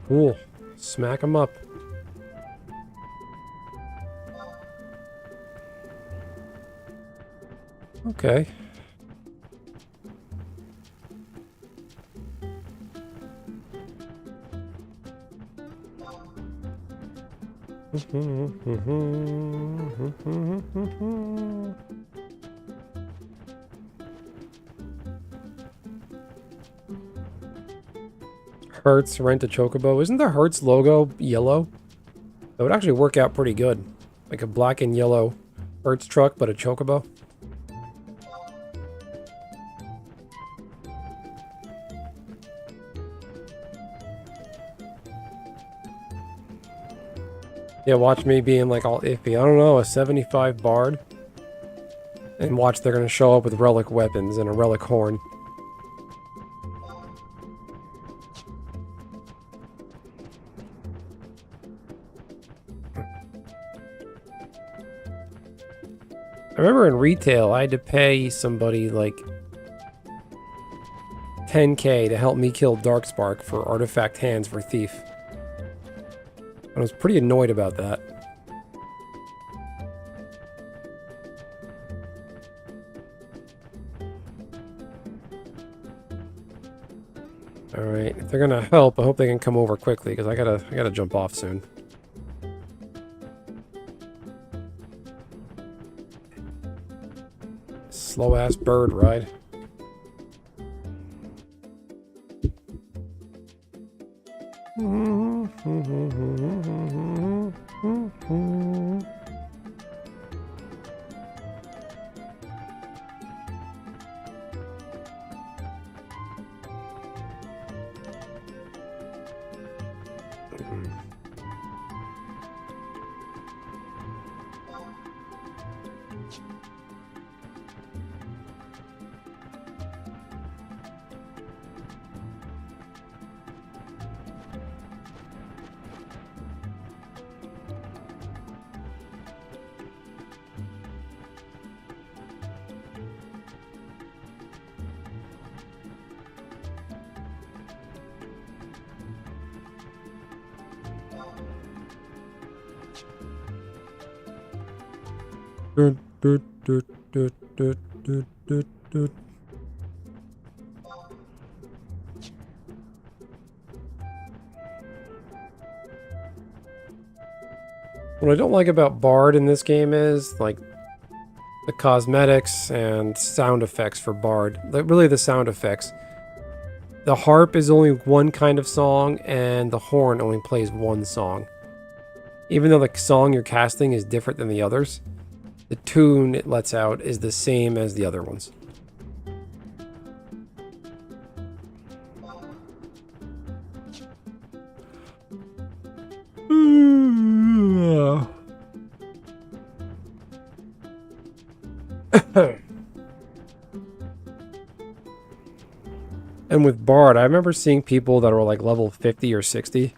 Cool. Smack them up. Okay. Hertz rent a chocobo. Isn't the Hertz logo yellow? That would actually work out pretty good. Like a black and yellow Hertz truck, but a chocobo. Yeah, watch me being like all iffy. I don't know, a 75 bard. And watch, they're gonna show up with relic weapons and a relic horn. I remember in retail, I had to pay somebody like 10k to help me kill Darkspark for artifact hands for thief. I was pretty annoyed about that. Alright, if they're gonna help, I hope they can come over quickly, because I gotta jump off soon. Slow ass bird ride. What I don't like about Bard in this game is, like, the cosmetics and sound effects for Bard. Really the sound effects. The harp is only one kind of song, and the horn only plays one song. Even though the song you're casting is different than the others, the tune it lets out is the same as the other ones. And with Bard, I remember seeing people that were like level 50 or 60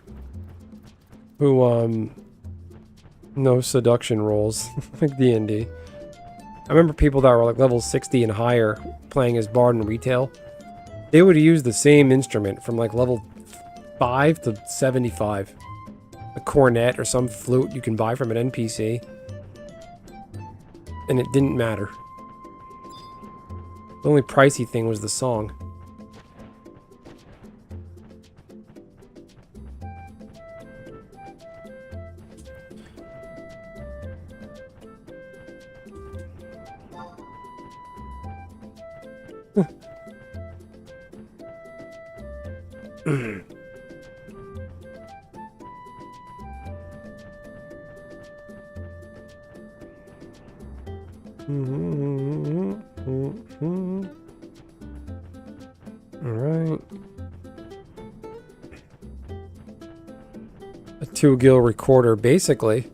who no seduction rolls like D&D. I remember people that were like level 60 and higher playing as Bard in retail. They would use the same instrument from like level 5 to 75. A cornet or some flute you can buy from an NPC. And it didn't matter. The only pricey thing was the song. Alright. A 2-gill recorder. Basically,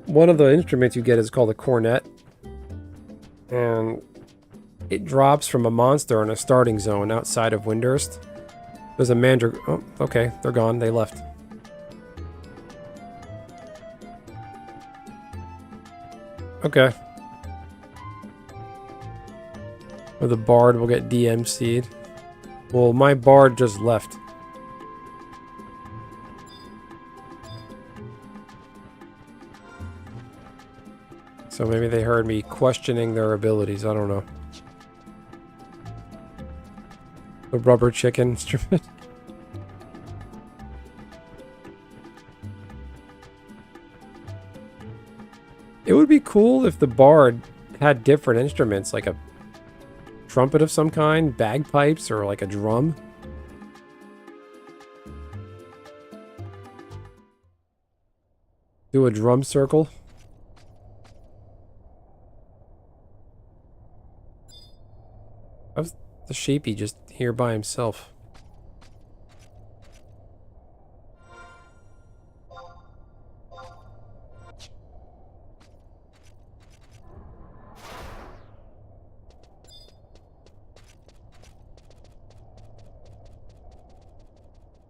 one of the instruments you get is called a cornet. And it drops from a monster in a starting zone outside of Windurst. There's a mandra... Oh, okay. They're gone. They left. Okay. Or the Bard will get DMC'd. Well, my Bard just left. So maybe they heard me questioning their abilities. I don't know. The rubber chicken instrument. It would be cool if the Bard had different instruments, like a trumpet of some kind, bagpipes, or like a drum. Do a drum circle. How's the sheepy just here by himself?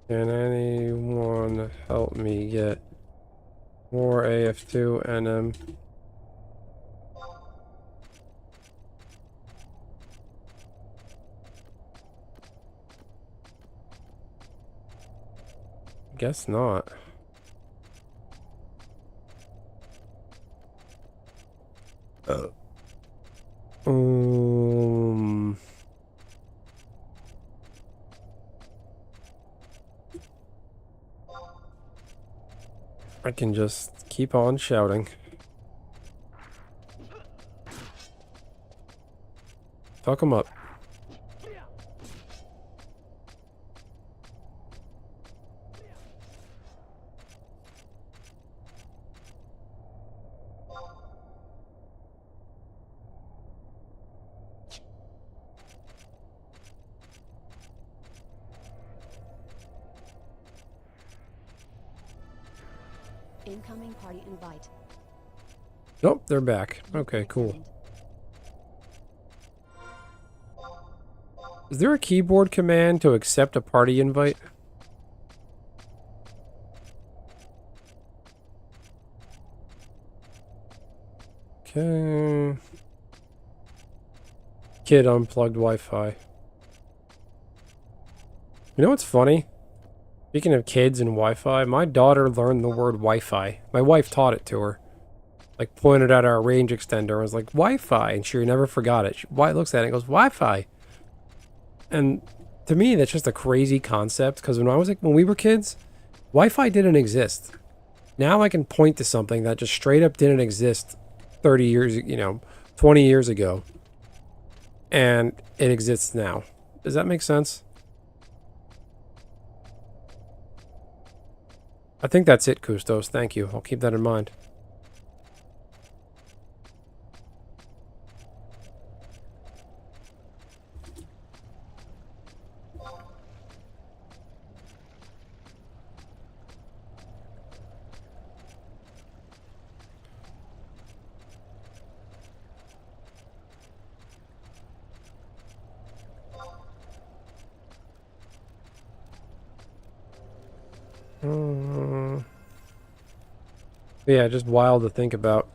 Can anyone help me get more AF2 NM? Guess not. I can just keep on shouting. Fuck 'em up. Incoming party invite. Nope, they're back. Okay, cool. Is there a keyboard command to accept a party invite? Okay. Kid unplugged Wi-Fi. You know what's funny? Speaking of kids and Wi-Fi, my daughter learned the word Wi-Fi. My wife taught it to her. Like, pointed at our range extender and was like, Wi-Fi, and she never forgot it. She looks at it and goes, Wi-Fi. And to me, that's just a crazy concept, because when we were kids, Wi-Fi didn't exist. Now I can point to something that just straight up didn't exist 30 years, 20 years ago. And it exists now. Does that make sense? I think that's it, Kustos. Thank you. I'll keep that in mind. Yeah, just wild to think about.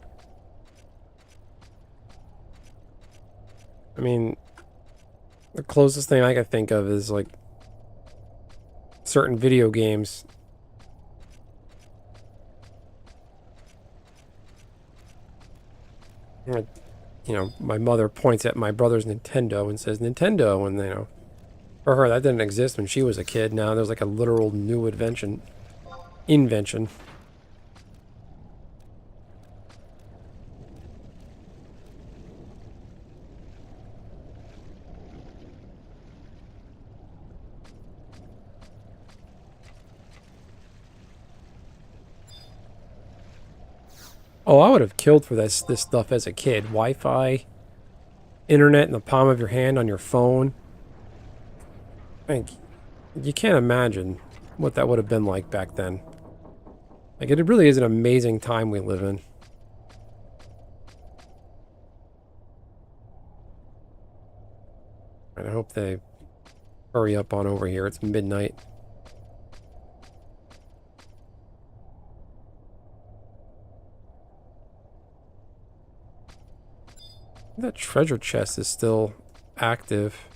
I mean, the closest thing I can think of is like certain video games. Like, my mother points at my brother's Nintendo and says Nintendo, and for her that didn't exist when she was a kid. Now there's like a literal new invention. Oh, I would have killed for this stuff as a kid. Wi-Fi, internet in the palm of your hand on your phone. Like, you can't imagine what that would have been like back then. Like, it really is an amazing time we live in. And I hope they hurry up on over here. It's midnight. That treasure chest is still active.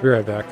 Be right back.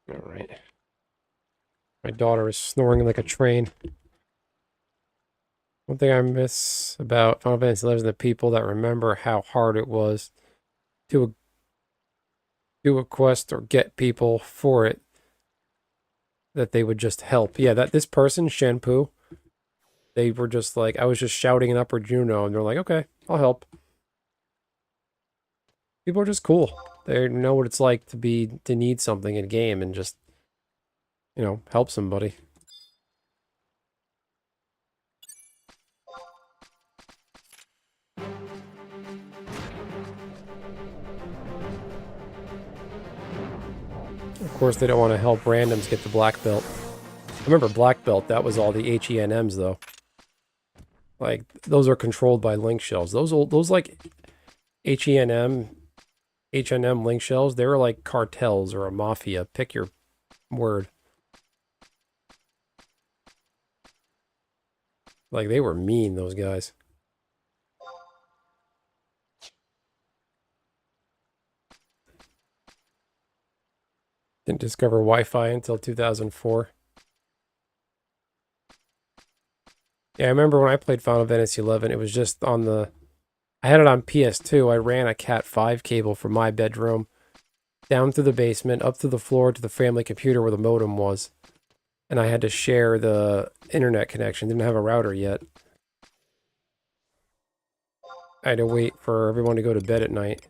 All right. My daughter is snoring like a train. One thing I miss about Final Fantasy XI is the people that remember how hard it was to do a quest or get people for it, that they would just help. Yeah, that this person, Shenpu, they were just like, I was just shouting in Upper Juno, and they're like, okay, I'll help. People are just cool. They know what it's like to need something in a game and just, help somebody. Of course, they don't want to help randoms get the black belt. I remember black belt, that was all the HENMs though. Like, those are controlled by link shells. Those like HENM, HNM link shells, they were like cartels or a mafia. Pick your word. Like, they were mean, those guys. Didn't discover Wi-Fi until 2004. Yeah, I remember when I played Final Fantasy 11, it was just on the... I had it on PS2. I ran a Cat 5 cable from my bedroom down through the basement, up to the floor to the family computer where the modem was. And I had to share the internet connection. Didn't have a router yet. I had to wait for everyone to go to bed at night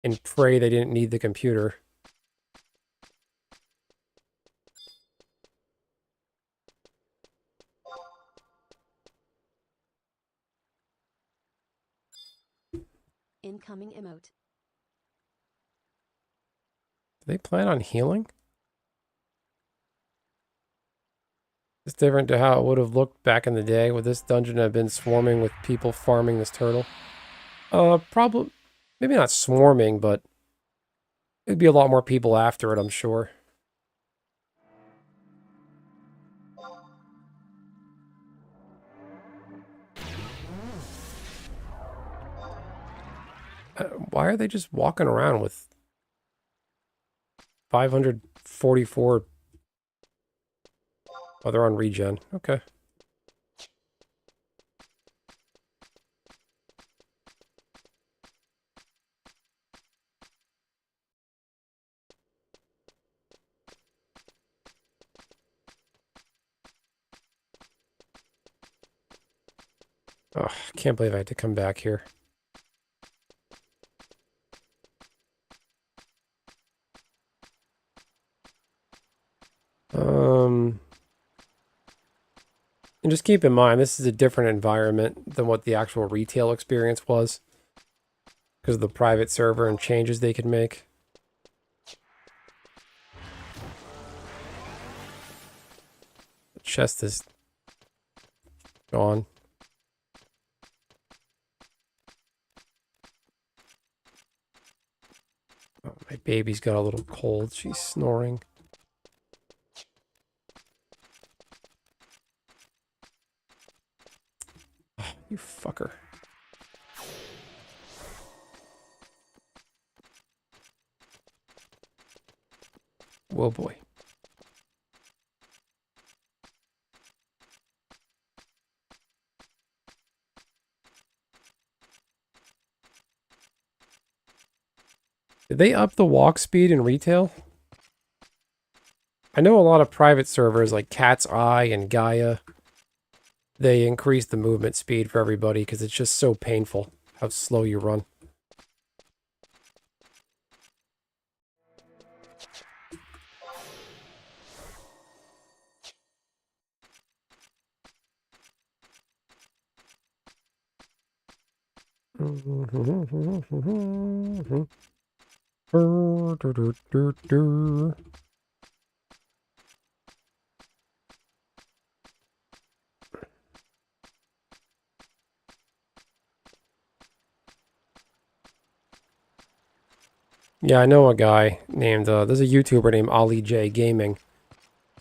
and pray they didn't need the computer. Incoming emote. Do they plan on healing? It's different to how it would have looked back in the day. Would this dungeon have been swarming with people farming this turtle? Probably, maybe not swarming, but it'd be a lot more people after it, I'm sure. Why are they just walking around with 544? Oh, they're on regen. Okay. Oh, I can't believe I had to come back here. And just keep in mind, this is a different environment than what the actual retail experience was, because of the private server and changes they could make. The chest is gone. Oh, my baby's got a little cold. She's snoring. Oh, you fucker. Whoa, boy. Did they up the walk speed in retail? I know a lot of private servers like Cat's Eye and Gaia, they increase the movement speed for everybody because it's just so painful how slow you run. Yeah, I know a guy named, there's a YouTuber named Ollie J Gaming.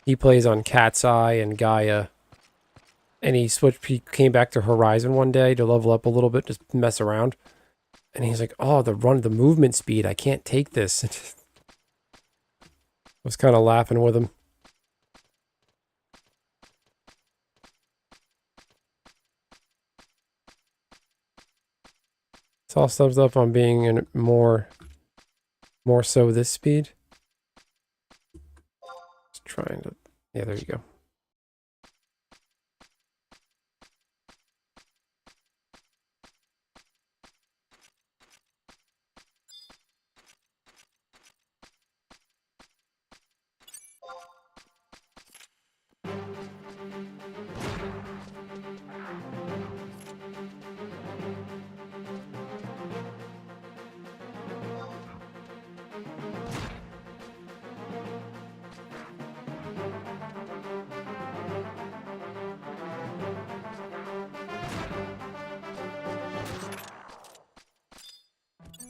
He plays on Cat's Eye and Gaia. And he came back to Horizon one day to level up a little bit, just mess around. And he's like, oh, the movement speed, I can't take this. I was kind of laughing with him. It's all sums up on being in more so this speed. Just trying to, yeah, there you go.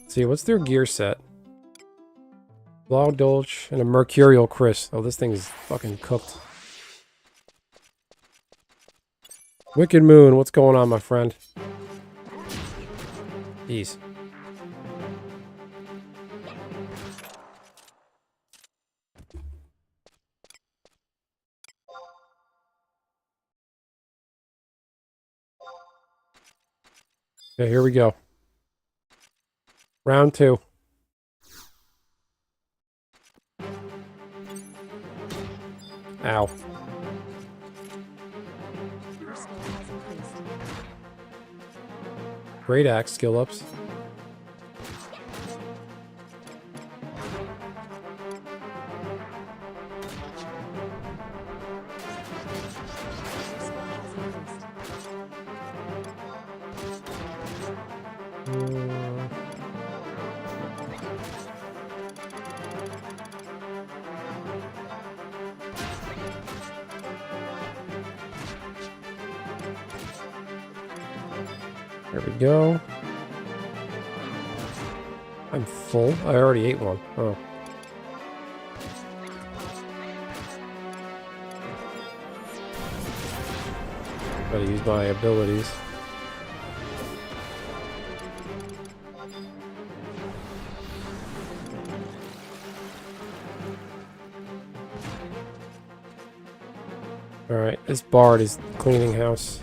See, what's their gear set? Blau Dolch and a Mercurial Chris. Oh, this thing is fucking cooked. Wicked Moon, what's going on, my friend? Jeez. Okay, here we go. Round 2. Ow. Your skill has increased. Great axe skill ups. Your skill has increased. There we go. I'm full. I already ate one. Oh. Gotta use my abilities. Alright, this bard is cleaning house.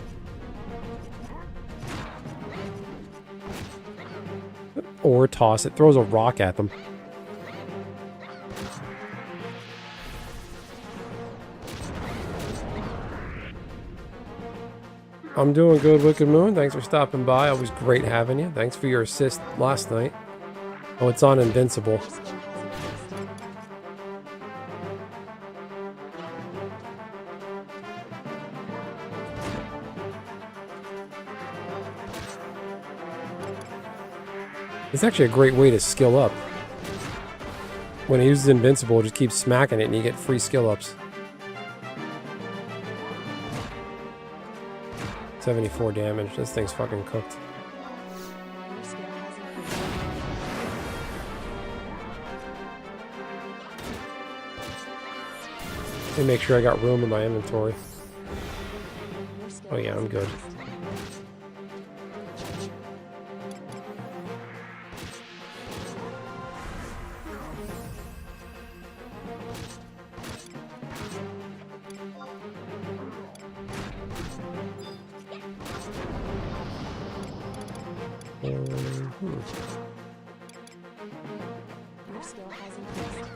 Or toss it. Throws a rock at them. I'm doing good, Wicked Moon. Thanks for stopping by. Always great having you. Thanks for your assist last night. Oh, it's on Invincible. Your skill has increased. It's actually a great way to skill up. When he uses Invincible, just keep smacking it and you get free skill ups. 74 damage. This thing's fucking cooked. Your skill has increased. Let me make sure I got room in my inventory. Your skill Oh yeah, has I'm good. increased. Your skill has increased.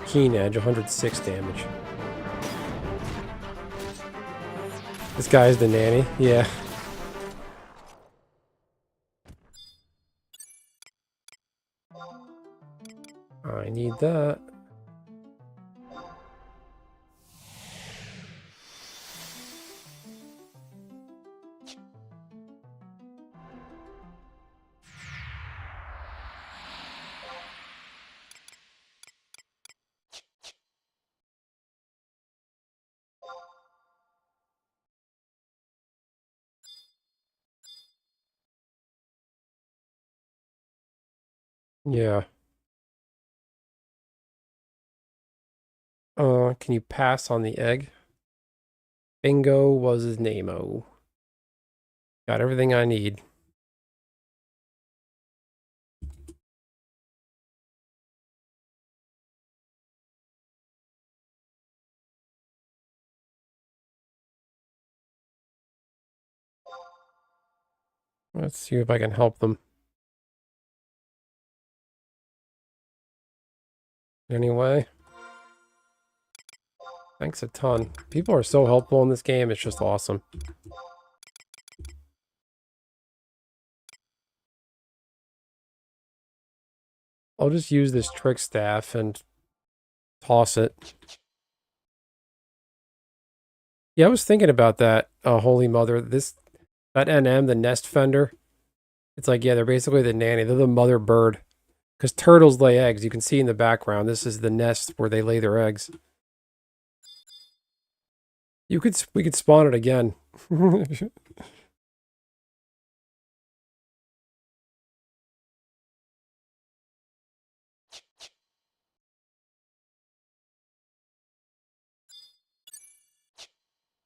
Keen Edge, 106 damage. This guy is the nanny. Yeah. I need that. Yeah. Can you pass on the egg? Bingo was his name-o. Got everything I need. Let's see if I can help them. Anyway. Thanks a ton. People are so helpful in this game, it's just awesome. I'll just use this trick staff and toss it. Yeah, I was thinking about that, Holy Mother. That NM, the nest fender. It's like, yeah, they're basically the nanny. They're the mother bird. Because turtles lay eggs. You can see in the background. This is the nest where they lay their eggs. We could spawn it again.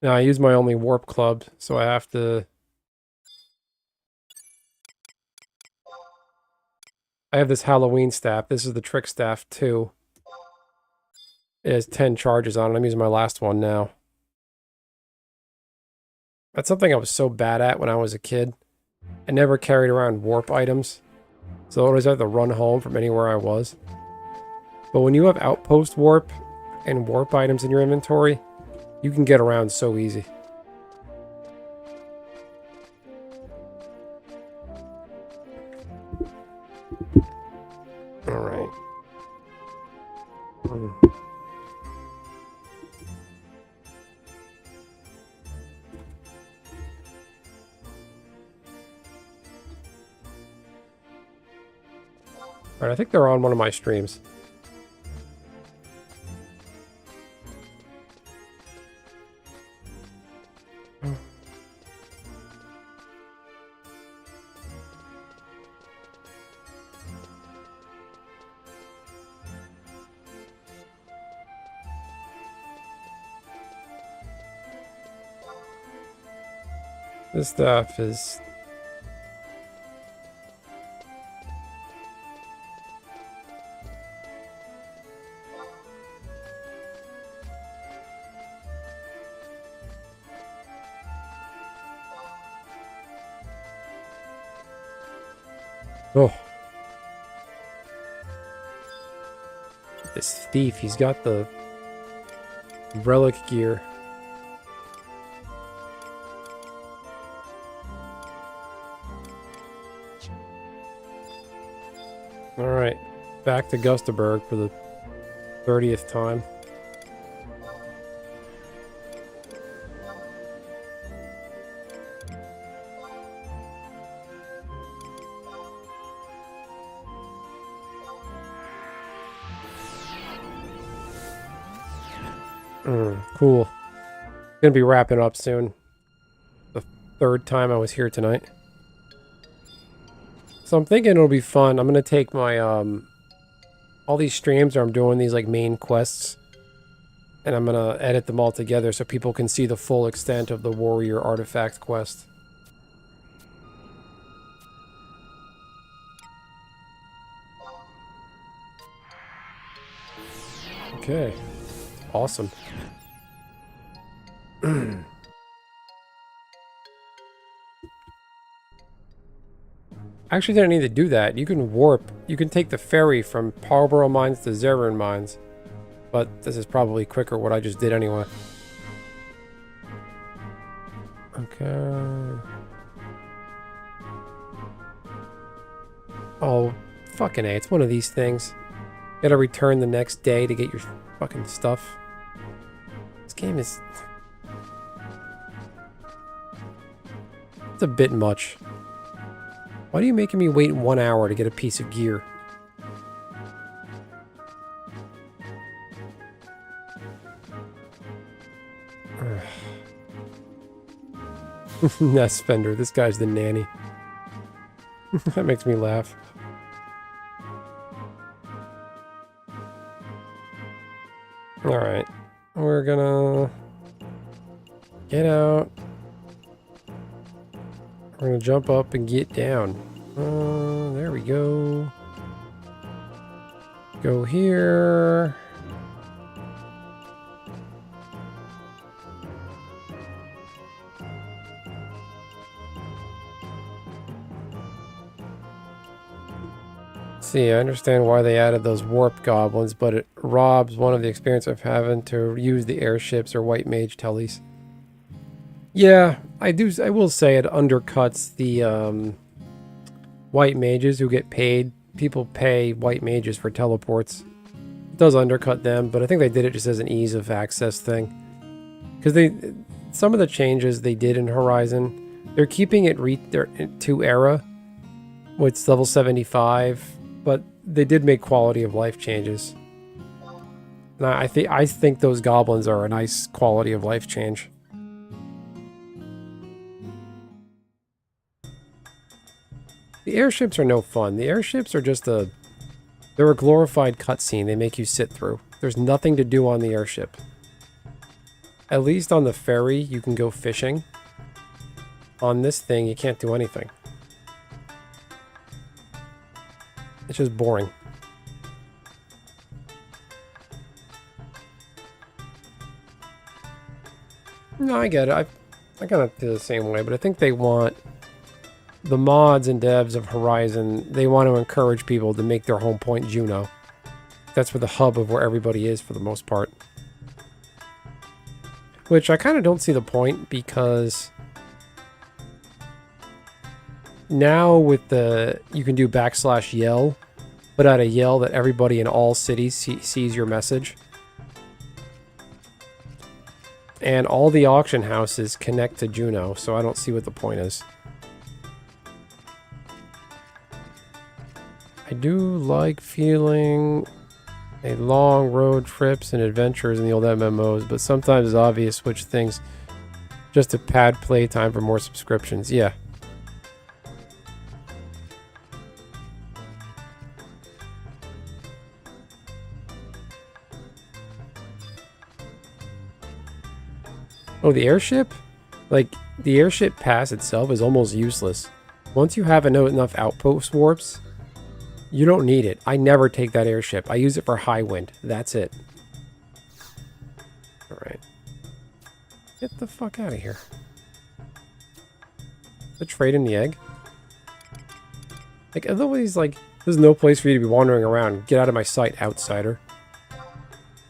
Now I use my only warp club, so I have to. I have this Halloween staff. This is the trick staff too. It has 10 charges on it. I'm using my last one now. That's something I was so bad at when I was a kid. I never carried around warp items, so I always had to run home from anywhere I was. But when you have outpost warp and warp items in your inventory, you can get around so easy. All right. All right, I think they're on one of my streams. This stuff is... Oh. This thief, he's got the relic gear. Alright, back to Gustaberg for the 30th time. Cool. Gonna be wrapping up soon. The 3rd time I was here tonight. So I'm thinking it'll be fun. I'm gonna take my all these streams where I'm doing these like main quests, and I'm gonna edit them all together so people can see the full extent of the warrior artifact quest. Okay. Awesome. Actually didn't need to do that. You can warp. You can take the ferry from Parborough Mines to Zerun Mines. But this is probably quicker what I just did anyway. Okay. Oh, fucking A. It's one of these things. You gotta return the next day to get your fucking stuff. This game is... It's a bit much. Why are you making me wait 1 hour to get a piece of gear? Nest Fender, this guy's the nanny. That makes me laugh. Alright. We're gonna get out. We're gonna jump up and get down. There we go. Go here. See, I understand why they added those warp goblins, but it robs one of the experience of having to use the airships or white mage tellies. Yeah, I will say it undercuts the white mages who get paid. People pay white mages for teleports. It does undercut them, but I think they did it just as an ease of access thing. Because some of the changes they did in Horizon, they're keeping it to era, which level 75. But they did make quality of life changes. And I think those goblins are a nice quality of life change. The airships are no fun. The airships are just they're a glorified cutscene they make you sit through. There's nothing to do on the airship. At least on the ferry, you can go fishing. On this thing, you can't do anything. It's just boring. No, I get it. I kind of feel the same way, but I think they want the mods and devs of Horizon, they want to encourage people to make their home point Juneau. That's where the hub of where everybody is for the most part. Which I kind of don't see the point, because now with you can do /yell, put out a yell that everybody in all cities sees your message. And all the auction houses connect to Juneau, so I don't see what the point is. I do like feeling a long road trips and adventures in the old MMOs, but sometimes it's obvious to switch things just to pad playtime for more subscriptions. Yeah. Oh, the airship? Like, the airship pass itself is almost useless. Once you have enough outpost warps, you don't need it. I never take that airship. I use it for high wind. That's it. Alright. Get the fuck out of here. The trade in the egg? Like, otherwise, like, there's no place for you to be wandering around. Get out of my sight, outsider.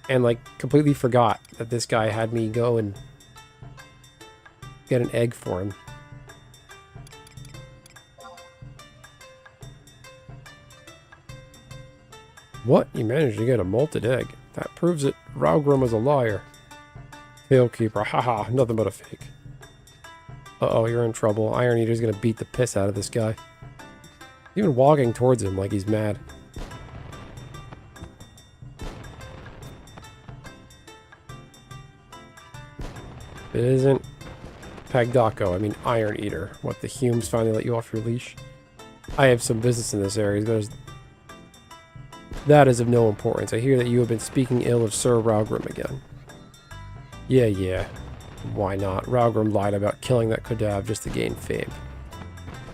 And, like, completely forgot that this guy had me go and get an egg for him. What? You managed to get a molted egg. That proves it. Raugrim was a liar. Tailkeeper. Haha, nothing but a fake. Uh-oh, you're in trouble. Iron Eater's gonna beat the piss out of this guy. Even walking towards him like he's mad. It isn't Pagdako, I mean Iron Eater. What, the Humes finally let you off your leash? I have some business in this area. That is of no importance. I hear that you have been speaking ill of Sir Raugrim again. Yeah. Why not? Raugrim lied about killing that Kodav just to gain fame.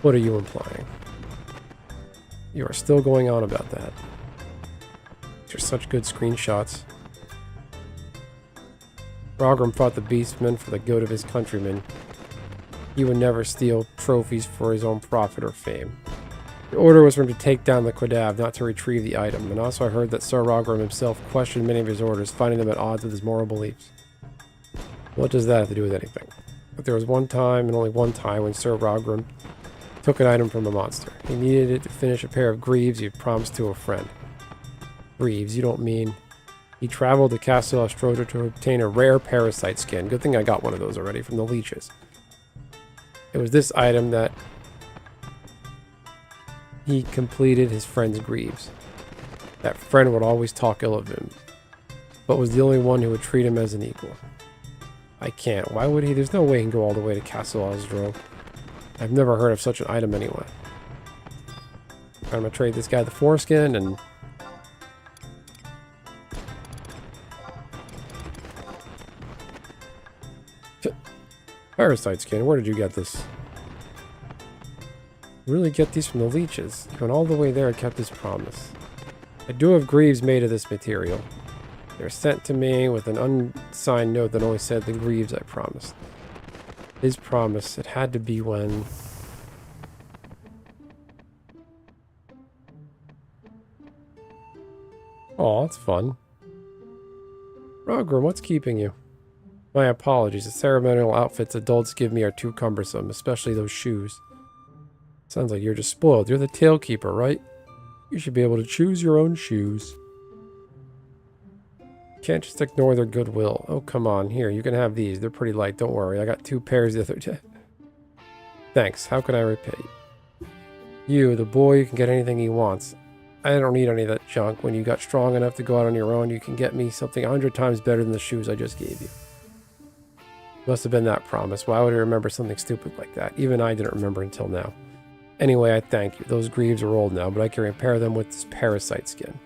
What are you implying? You are still going on about that. These are such good screenshots. Raugrim fought the beastmen for the good of his countrymen. He would never steal trophies for his own profit or fame. The order was for him to take down the Kodav, not to retrieve the item, and also I heard that Sir Raugrim himself questioned many of his orders, finding them at odds with his moral beliefs. What does that have to do with anything? But there was one time, and only one time, when Sir Raugrim took an item from a monster. He needed it to finish a pair of greaves he had promised to a friend. Greaves, you don't mean... He traveled to Castle Ostroger to obtain a rare parasite skin. Good thing I got one of those already from the leeches. It was this item that he completed his friend's greaves. That friend would always talk ill of him, but was the only one who would treat him as an equal. I can't. Why would he? There's no way he can go all the way to Castle Ostroger. I've never heard of such an item anyway. I'm gonna trade this guy the foreskin and... Parasite skin, where did you get this? Really get these from the leeches. He went all the way there and kept his promise. I do have greaves made of this material. They're sent to me with an unsigned note that only said the greaves I promised. His promise, it had to be when... Oh, that's fun. Raugrim, what's keeping you? My apologies. The ceremonial outfits adults give me are too cumbersome, especially those shoes. Sounds like you're just spoiled. You're the tailkeeper, right? You should be able to choose your own shoes. Can't just ignore their goodwill. Oh, come on. Here, you can have these. They're pretty light. Don't worry. I got 2 pairs the other day. Thanks. How can I repay you? You, the boy who can get anything he wants. I don't need any of that junk. When you got strong enough to go out on your own, you can get me something 100 times better than the shoes I just gave you. Must have been that promise. Why would I remember something stupid like that? Even I didn't remember until now. Anyway, I thank you. Those greaves are old now, but I can repair them with this parasite skin.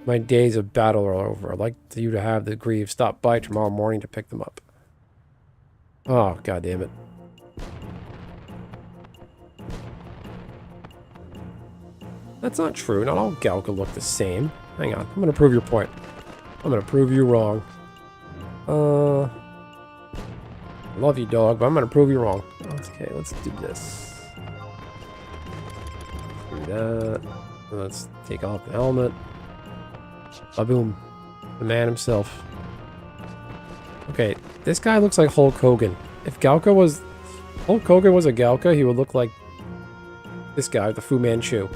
My days of battle are over. I'd like you to have the greaves. Stop by tomorrow morning to pick them up. Oh, god damn it. That's not true. Not all Galka look the same. Hang on. I'm going to prove your point. I'm going to prove you wrong. I love you, dog, but I'm going to prove you wrong. Okay, let's do this. Do that. Let's take off the helmet. Ba-boom. The man himself. Okay, this guy looks like Hulk Hogan. If Galka was... Hulk Hogan was a Galka, he would look like this guy, the Fu Manchu.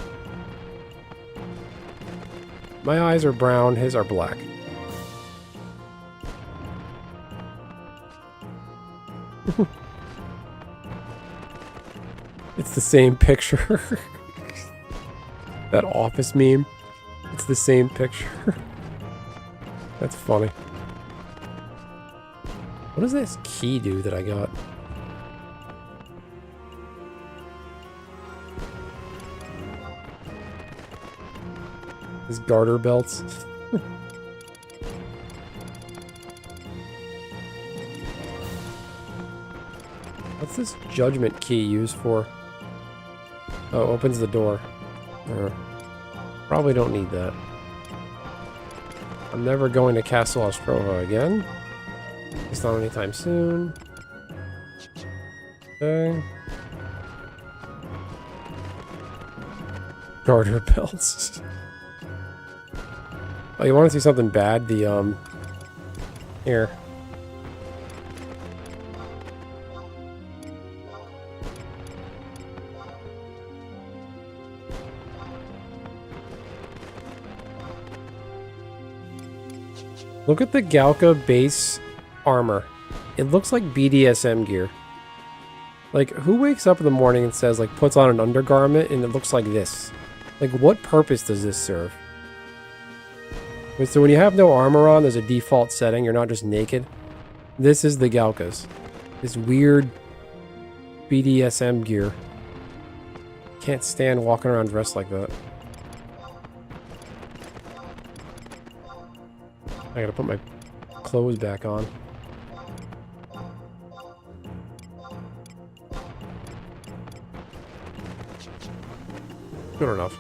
My eyes are brown, his are black. It's the same picture. That office meme. It's the same picture. That's funny. What does this key do that I got? His garter belts. What's this judgment key used for? Oh, opens the door. Probably don't need that. I'm never going to Castle Ostrova again. It's not anytime soon. Okay. Garter belts. Oh, you want to see something bad? The, here. Look at the Galka base armor. It looks like BDSM gear. Like, who wakes up in the morning and says, like, puts on an undergarment and it looks like this? Like, what purpose does this serve? So when you have no armor on, there's a default setting. You're not just naked. This is the Galkas. This weird BDSM gear. Can't stand walking around dressed like that. I gotta put my clothes back on. Good enough.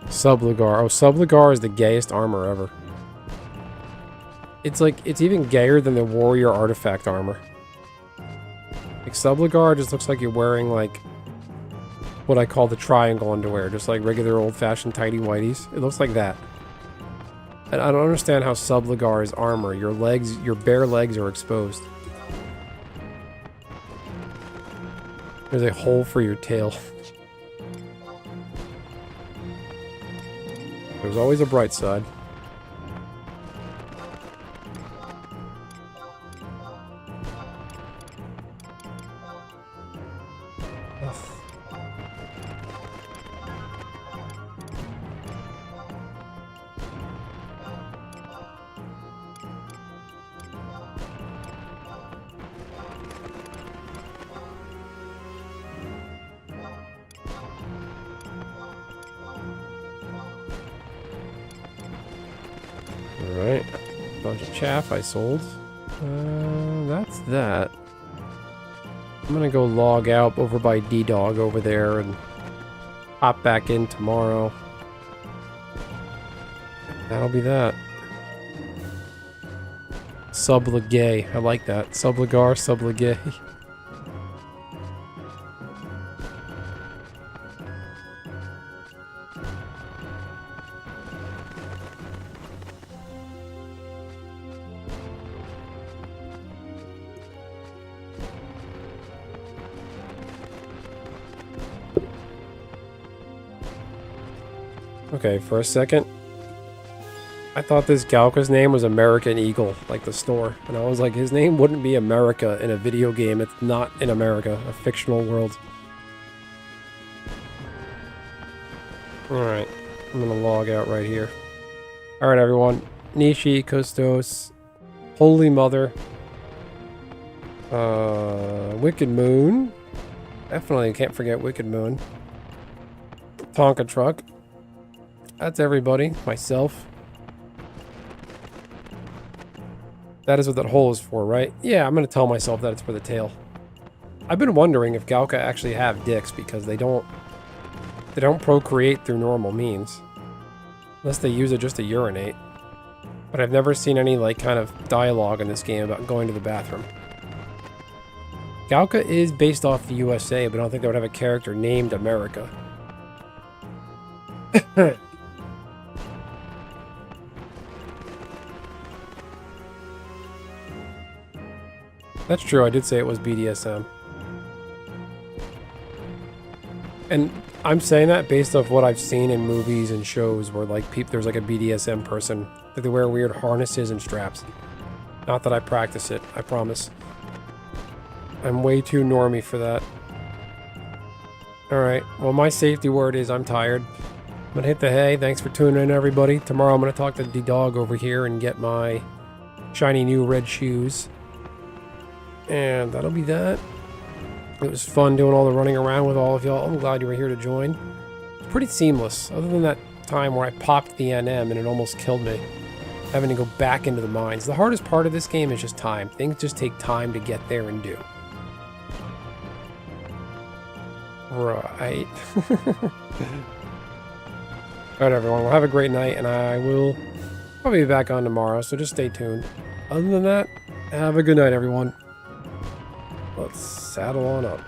Subligar. Oh, Subligar is the gayest armor ever. It's like, it's even gayer than the warrior artifact armor. Like, Subligar just looks like you're wearing, like, what I call the triangle underwear. Just like regular old-fashioned tighty-whities. It looks like that. And I don't understand how Subligar is armor. Your legs, your bare legs are exposed. There's a hole for your tail. There's always a bright side. Alright, bunch of chaff I sold. That's that. I'm gonna go log out over by D-Dog over there and hop back in tomorrow. That'll be that. Subligay. I like that. Subligar, Subligay. Okay, for a second, I thought this Galka's name was American Eagle, like the store. And I was like, his name wouldn't be America in a video game. It's not in America, a fictional world. Alright. I'm gonna log out right here. Alright, everyone. Nishi, Kustos, Holy Mother, Wicked Moon. Definitely can't forget Wicked Moon. Tonka Truck. That's everybody. Myself. That is what that hole is for, right? Yeah, I'm gonna tell myself that it's for the tail. I've been wondering if Galka actually have dicks because they don't procreate through normal means. Unless they use it just to urinate. But I've never seen any like kind of dialogue in this game about going to the bathroom. Galka is based off the USA, but I don't think they would have a character named America. That's true, I did say it was BDSM. And I'm saying that based off what I've seen in movies and shows where like there's like a BDSM person that they wear weird harnesses and straps. Not that I practice it, I promise. I'm way too normie for that. Alright, well my safety word is I'm tired. I'm gonna hit the hay. Thanks for tuning in, everybody. Tomorrow I'm gonna talk to the dog over here and get my shiny new red shoes. And that'll be that. It was fun doing all the running around with all of y'all. I'm glad you were here to join. It's pretty seamless, other than that time where I popped the NM and it almost killed me. Having to go back into the mines. The hardest part of this game is just time. Things just take time to get there and do. Right. Alright, everyone. Well, have a great night, and I will probably be back on tomorrow, so just stay tuned. Other than that, have a good night, everyone. Let's saddle on up.